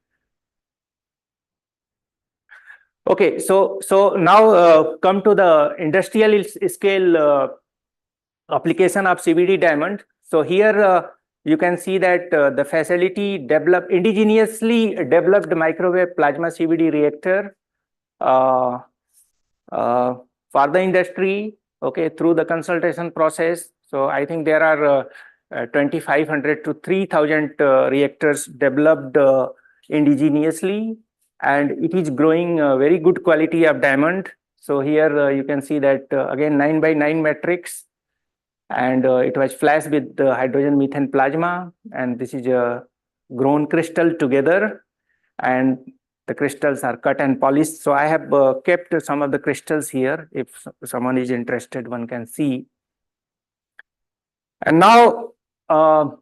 Okay, so now come to the industrial scale application of CVD diamond. So here you can see that the facility indigenously developed microwave plasma CVD reactor for the industry, okay, through the consultation process. So I think there are 2,500 to 3,000 reactors developed indigenously, and it is growing very good quality of diamond. So here you can see that again 9x9 matrix, and it was flashed with the hydrogen methane plasma, and this is a grown crystal together, and the crystals are cut and polished. So I have kept some of the crystals here. If someone is interested, one can see. And now for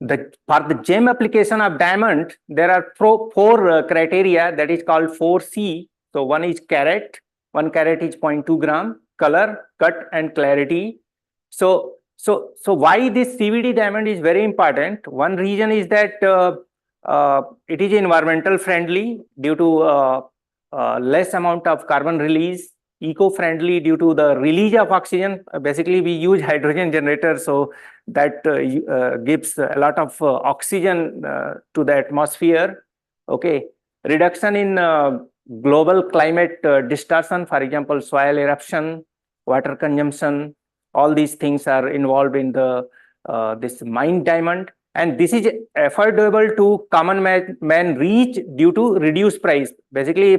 the gem application of diamond, there are four criteria that is called 4C. So one is carat, 1 carat is 0.2 gram, color, cut, and clarity. So why this CVD diamond is very important? One reason is that it is environmental friendly due to less amount of carbon release, eco-friendly due to the release of oxygen. Basically, we use hydrogen generators, so that gives a lot of oxygen to the atmosphere. Okay, reduction in global climate distortion, for example, soil eruption, water consumption. All these things are involved in the this mined diamond, and this is affordable to common man reach due to reduced price. Basically,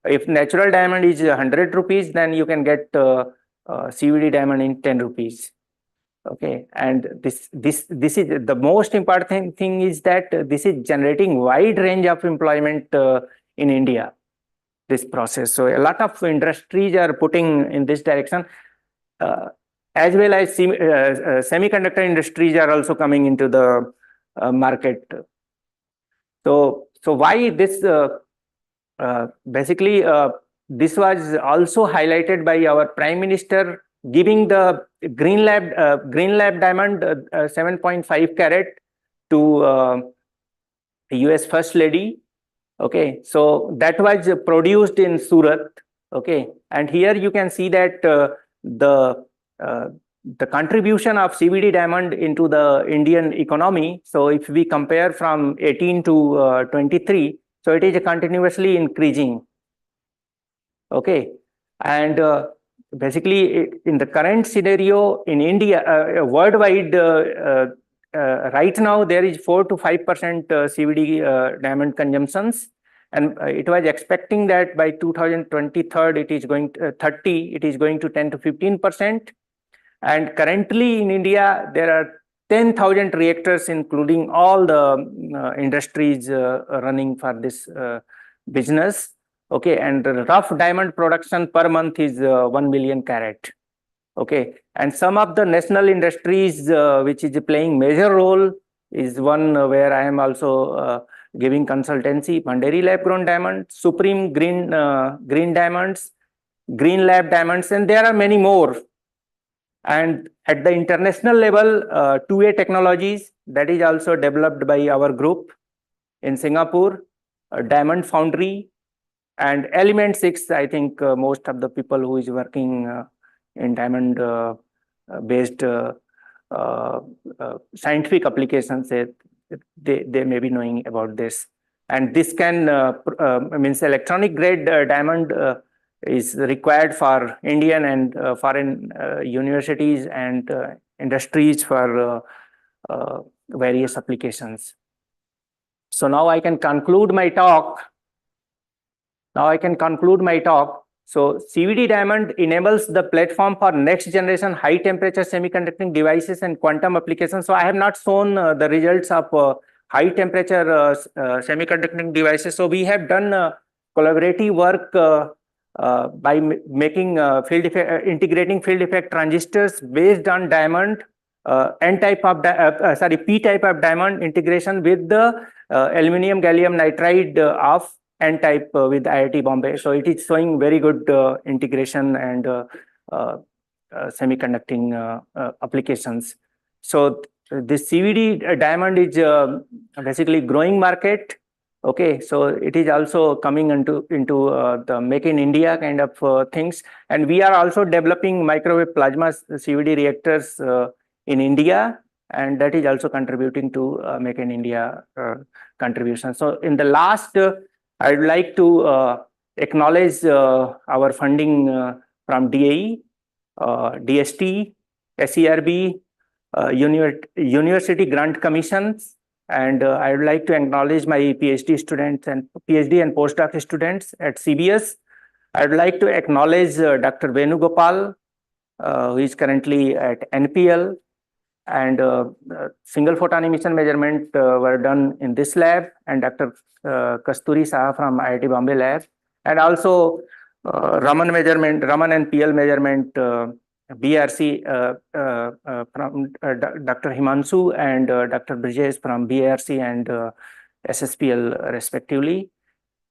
if natural diamond is 100 rupees, then you can get CVD diamond in 10 rupees. Okay, and this is the most important thing is that this is generating wide range of employment in India, this process. So a lot of industries are putting in this direction, as well as semiconductor industries are also coming into the market. So why this? Basically, this was also highlighted by our Prime Minister giving the Green Lab diamond 7.5 carat to US First Lady. Okay, so that was produced in Surat. Okay, and here you can see that the contribution of CVD diamond into the Indian economy. So if we compare from 18 to 23. So it is continuously increasing. Okay, and basically in the current scenario in India, worldwide, right now there is 4 to 5% CVD diamond consumptions, and it was expecting that by 2023 it is going to 30, it is going to 10 to 15%, and currently in India there are 10,000 reactors, including all the industries running for this business. Okay, and the rough diamond production per month is 1 million carat. Okay, and some of the national industries which is playing major role is one where I am also giving consultancy: Panderi lab grown diamond, Supreme green diamonds, Green Lab diamonds, and there are many more. And at the international level, 2A technologies that is also developed by our group in Singapore, Diamond Foundry, And element 6, I think most of the people who is working in diamond based scientific applications, they may be knowing about this. And this can means electronic grade diamond is required for Indian and foreign universities and industries for various applications. So now I can conclude my talk. So CVD diamond enables the platform for next generation high temperature semiconducting devices and quantum applications. So I have not shown the results of high temperature semiconducting devices. So we have done collaborative work by making integrating field effect transistors based on diamond P-type of diamond integration with the aluminum gallium nitride of N-type with IIT Bombay. So it is showing very good integration and semiconducting applications. So this CVD diamond is basically growing market. Okay, so it is also coming into the Make in India kind of things. And we are also developing microwave plasma CVD reactors in India, and that is also contributing to Make in India contribution. So in the last, I would like to acknowledge our funding from DAE, DST, SERB, University Grant Commissions, and I would like to acknowledge my PhD students and PhD and postdoc students at CBS. I would like to acknowledge Dr. Venugopal, who is currently at NPL, and single photon emission measurement were done in this lab, and Dr. Kasturi Saha from IIT Bombay lab, and also Raman and PL measurement BRC from Dr. Himanshu and Dr. Brijesh from BRC and SSPL respectively.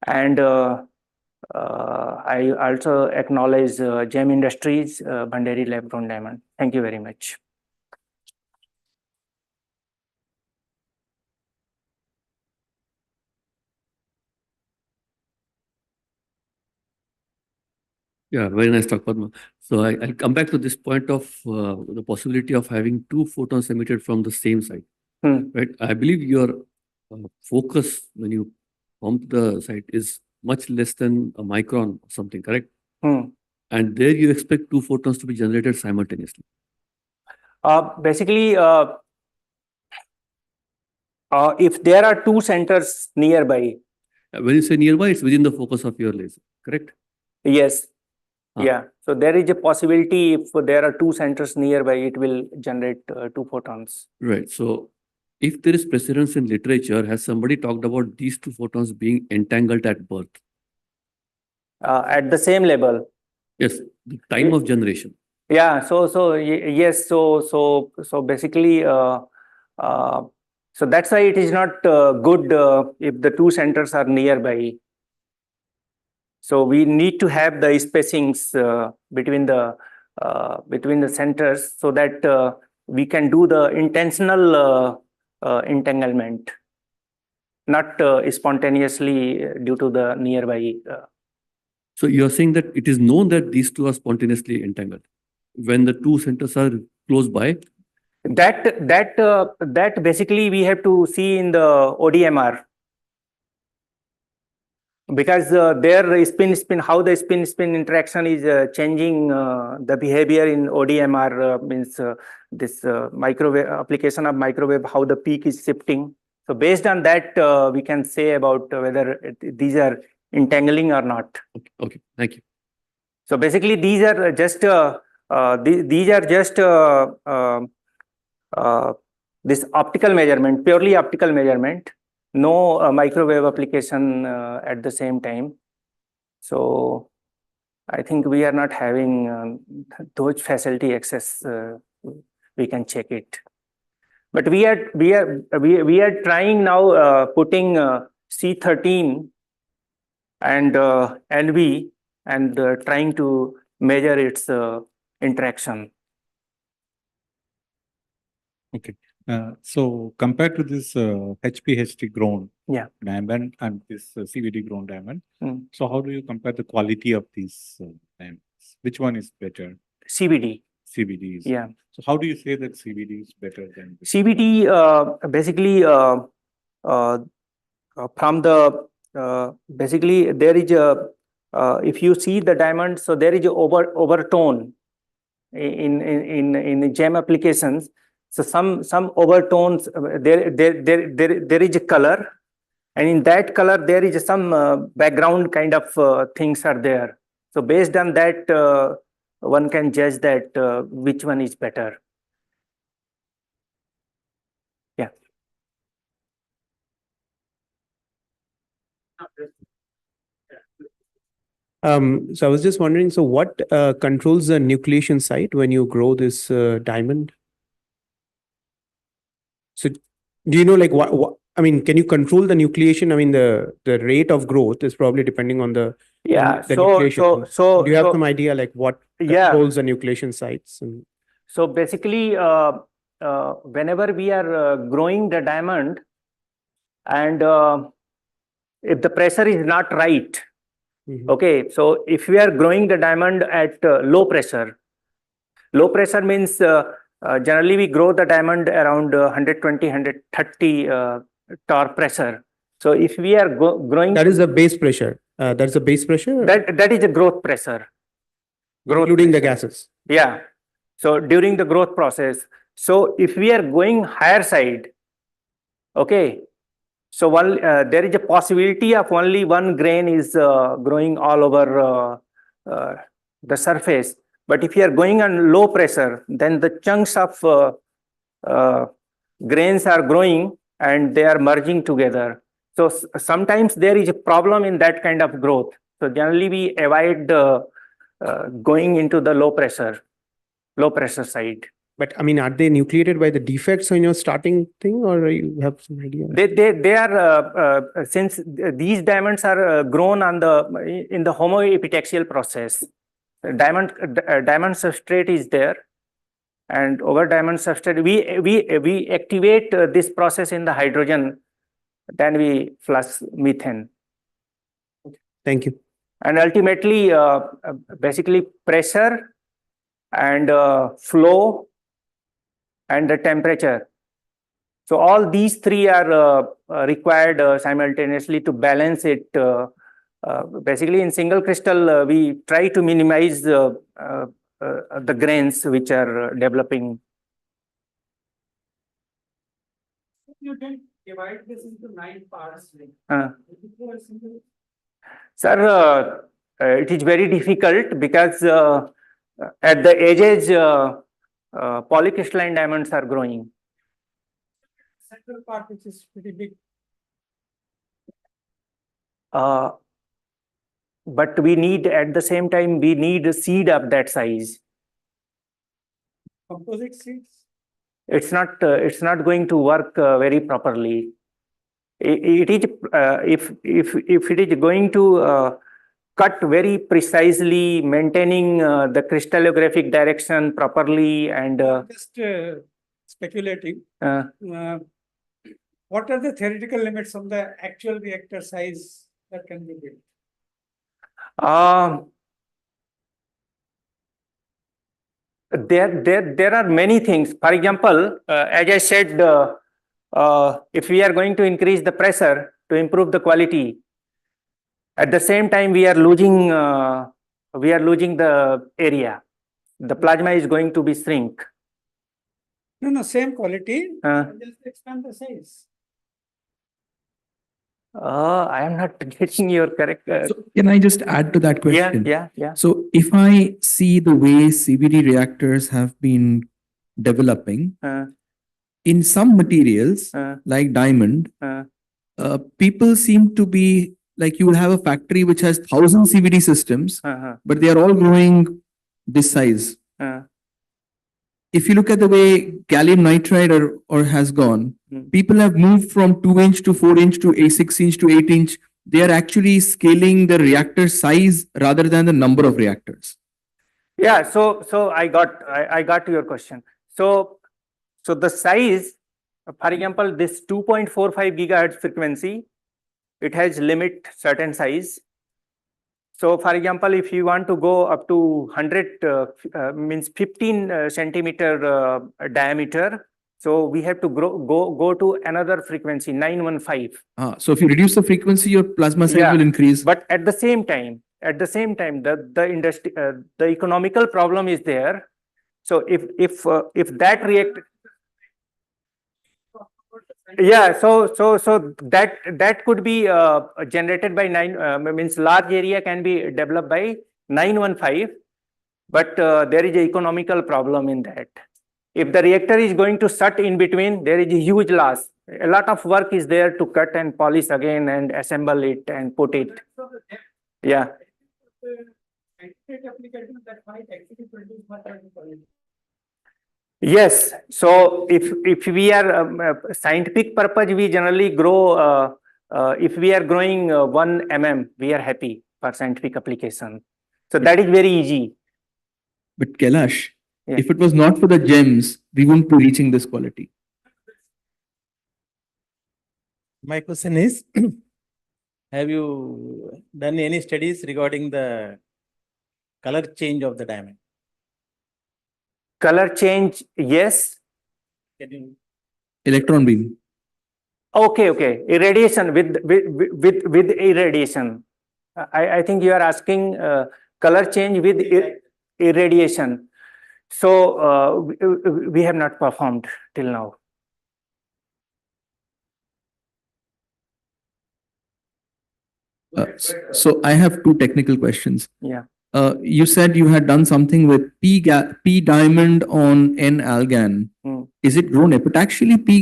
And I also acknowledge Gem Industries, Banderi Lab Grown Diamond. Thank you very much. Yeah, very nice talk, Padma. So I'll come back to this point of the possibility of having two photons emitted from the same site. Right? I believe your focus when you pump the site is much less than a micron or something, correct? And there you expect two photons to be generated simultaneously. Basically, if there are two centers nearby. When you say nearby, it's within the focus of your laser, correct? Yes. Yeah. So there is a possibility if there are two centers nearby, it will generate two photons. Right. So if there is precedence in literature, has somebody talked about these two photons being entangled at birth? At the same level. Yes, the time of generation. Yeah. Yes. So basically, so that's why it is not good if the two centers are nearby. So we need to have the spacings between the centers so that we can do the intentional entanglement, not spontaneously due to the nearby. So you're saying that it is known that these two are spontaneously entangled when the two centers are close by? That basically we have to see in the ODMR. Because their how the spin interaction is changing the behavior in ODMR means this microwave application of microwave, how the peak is shifting. So based on that, we can say about whether these are entangling or not. Okay, thank you. So basically, these are just this optical measurement, purely optical measurement. No microwave application at the same time. So I think we are not having those facility access. We can check it, but we are trying now putting C13 and NV and trying to measure its interaction. Okay. So compared to this HPHT grown, diamond and this CVD grown diamond. Mm. So how do you compare the quality of these diamonds? Which one is better? CVD. CVD is. Yeah. So how do you say that CVD is better than this? CVD basically from the basically there is a if you see the diamond, so there is a overtone in gem applications. So some overtones there is a color, and in that color there is some background kind of things are there. So based on that, one can judge that which one is better. Yeah. So I was just wondering, so what controls the nucleation site when you grow this diamond? So do you know, like, what I mean, can you control the nucleation? I mean, the rate of growth is probably depending on the nucleation. So do you have some idea, like, what controls the nucleation sites? And so basically, whenever we are growing the diamond, and if the pressure is not right, okay, so if we are growing the diamond at low pressure means generally we grow the diamond around 120, 130 torr pressure. So if we are growing, that is the base pressure. That's the base pressure. That is a growth pressure, including the gases. Yeah. So during the growth process, so if we are going higher side, okay, so there is a possibility of only one grain is growing all over the surface. But if you are going on low pressure, then the chunks of grains are growing and they are merging together. So sometimes there is a problem in that kind of growth. So generally we avoid going into the low pressure side. But I mean, are they nucleated by the defects on your starting thing, or you have some idea? They are since these diamonds are grown on in the homoepitaxial process. Diamond substrate is there, and over diamond substrate we activate this process in the hydrogen, then we flush methane. Thank you. And ultimately, basically pressure and flow and the temperature. So all these three are required simultaneously to balance it. Basically, in single crystal, we try to minimize the grains which are developing. You can divide this into 9 parts. Sir, it is very difficult because at the edges, polycrystalline diamonds are growing. Central part, which is pretty big. But we need, at the same time, we need a seed of that size. Composite seeds? It's not going to work very properly. It is if it is going to cut very precisely, maintaining the crystallographic direction properly, and just speculating. What are the theoretical limits of the actual reactor size that can be built? There are many things. For example, as I said, if we are going to increase the pressure to improve the quality, at the same time we are losing the area. The plasma is going to be shrink. No, same quality. Just expand the size. I am not getting your correct. So can I just add to that question? Yeah. So if I see the way CVD reactors have been developing, in some materials like diamond, people seem to be like, you will have a factory which has 1,000 CVD systems, but they are all growing this size. If you look at the way gallium nitride or has gone, people have moved from 2-inch to 4-inch to 6-inch to 8-inch. They are actually scaling the reactor size rather than the number of reactors. Yeah, so I got your question. So the size, for example, this 2.45 gigahertz frequency, it has limit certain size. So for example, if you want to go up to 100 means 15 centimeter diameter, so we have to go to another frequency 915. So if you reduce the frequency, your plasma size will increase. But at the same time, the industry, the economical problem is there. So if that react, so that could be generated by means large area can be developed by 915, but there is a economical problem in that. If the reactor is going to shut in between, there is a huge loss. A lot of work is there to cut and polish again and assemble it and put it. Yeah. Yes. So if we are scientific purpose, we generally grow. If we are growing 1 mm, we are happy for scientific application. So that is very easy. But Kailash, if it was not for the gems, we wouldn't be reaching this quality. My question is, have you done any studies regarding the color change of the diamond? Color change, yes. Can you? Electron beam. Okay. Irradiation with irradiation. I think you are asking color change with irradiation. So we have not performed till now. So I have two technical questions. Yeah. You said you had done something with P diamond on N algan. Is it grown epitaxially P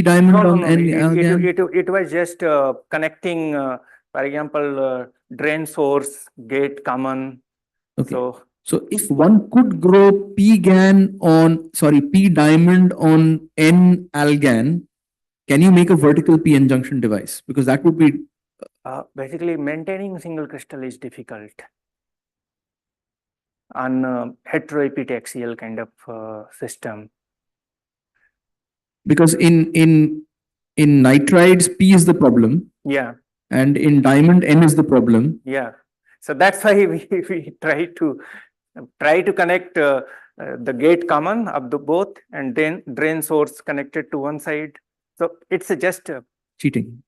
diamond on N algan? It was just connecting, for example, drain source, gate common. Okay. So if one could grow P diamond on N algan, can you make a vertical P-N junction device? Because that would be basically maintaining single crystal is difficult on heteroepitaxial kind of system. Because in nitrides, P is the problem. Yeah. And in diamond, N is the problem. Yeah. So that's why we try to connect the gate common of the both, and then drain source connected to one side. So it's just cheating.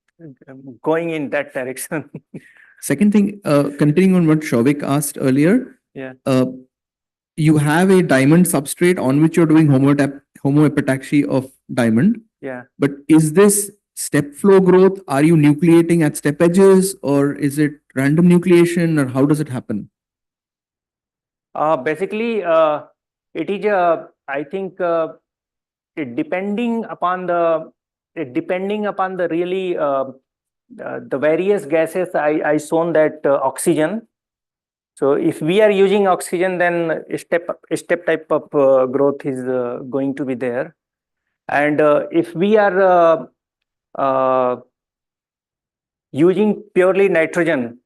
Going in that direction. Second thing, continuing on what Shouvik asked earlier. Yeah. You have a diamond substrate on which you're doing homoepitaxy of diamond. Yeah. But is this step flow growth? Are you nucleating at step edges, or is it random nucleation, or how does it happen? Basically, it is I think depending upon the really the various gases. I shown that oxygen. So if we are using oxygen, then a step type of growth is going to be there. And if we are using purely nitrogen,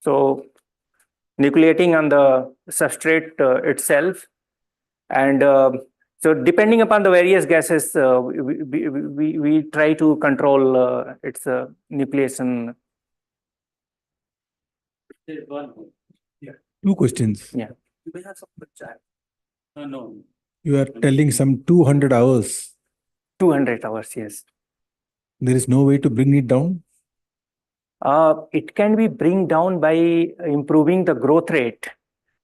so nucleating on the substrate itself, and so depending upon the various gases, we try to control its nucleation. Two questions. Yeah. No. You are telling some 200 hours. 200 hours, yes. There is no way to bring it down? It can be bring down by improving the growth rate,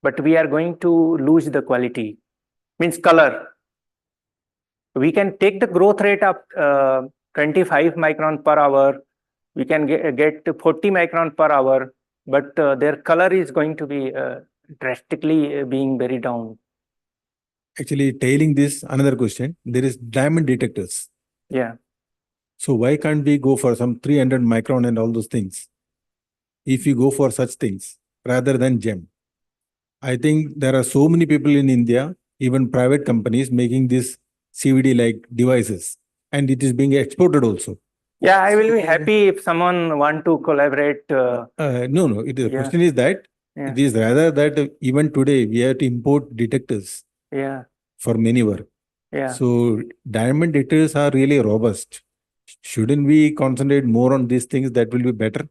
but we are going to lose the quality. Means color. We can take the growth rate of 25 micron per hour. We can get 40 micron per hour, but their color is going to be drastically being very down. Actually, tailing this, another question. There is diamond detectors. Yeah. So why can't we go for some 300 micron and all those things? If you go for such things rather than gem. I think there are so many people in India, even private companies, making this CVD-like devices, and it is being exported also. Yeah, I will be happy if someone want to collaborate. No. The question is that it is rather that even today we have to import detectors. Yeah. For many work. Yeah. So diamond detectors are really robust. Shouldn't we concentrate more on these things? That will be better.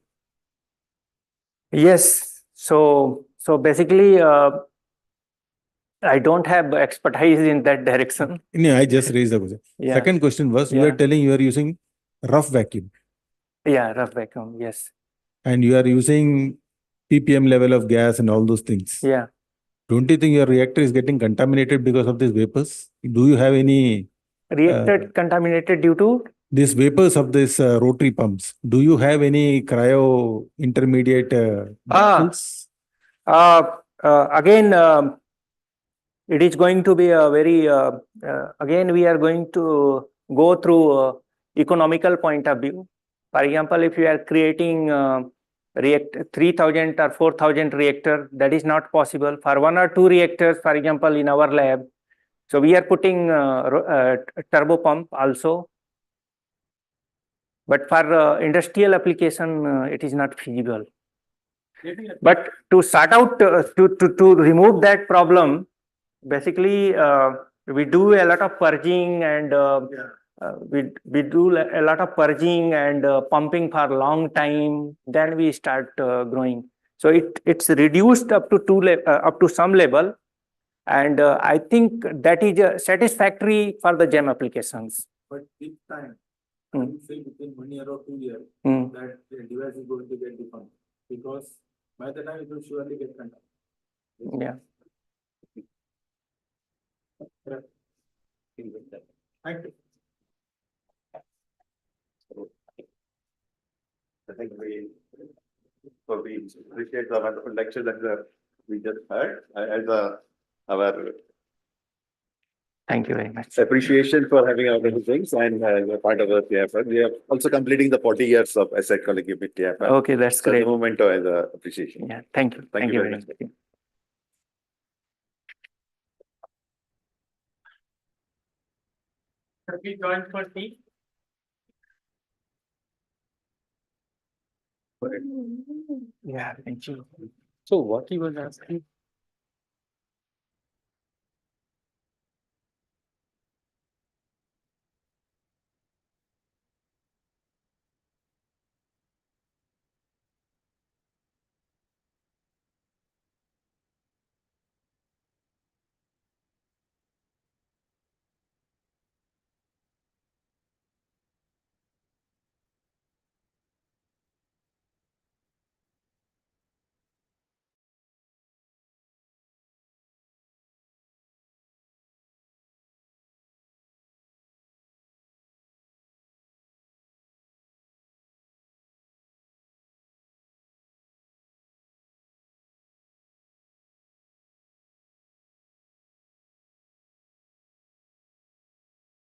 Yes. So basically, I don't have expertise in that direction. No, I just raised the question. Yeah. Second question was, you are telling you are using rough vacuum. Yeah, rough vacuum. Yes. And you are using ppm level of gas and all those things. Yeah. Don't you think your reactor is getting contaminated because of these vapors? Do you have any reactor contaminated due to these vapors of this rotary pumps? Do you have any cryo intermediate vessels? Again, it is going to be a very again we are going to go through economical point of view. For example, if you are creating reactor 3000 or 4000 reactor, that is not possible. For 1 or 2 reactors, for example, in our lab, so we are putting turbo pump also, but for industrial application it is not feasible. But to sort out to remove that problem, basically we do a lot of purging and we do a lot of purging and pumping for a long time, then we start growing. So it's reduced up to some level, and I think that is satisfactory for the GEM applications. But with time, you say within 1 year or 2 years, that the device is going to get defunct, because by the time it will surely get contaminated. Yeah. Thank you. I think we appreciate the wonderful lecture that we just heard. As our thank you very much. appreciation for having our things and you're part of the TFL. We are also completing the 40 years of asset collective with TFL. Okay, that's so great. The moment as appreciation. Yeah, thank you. Thank you very much. Have you joined for tea? Yeah, thank you. So what he was asking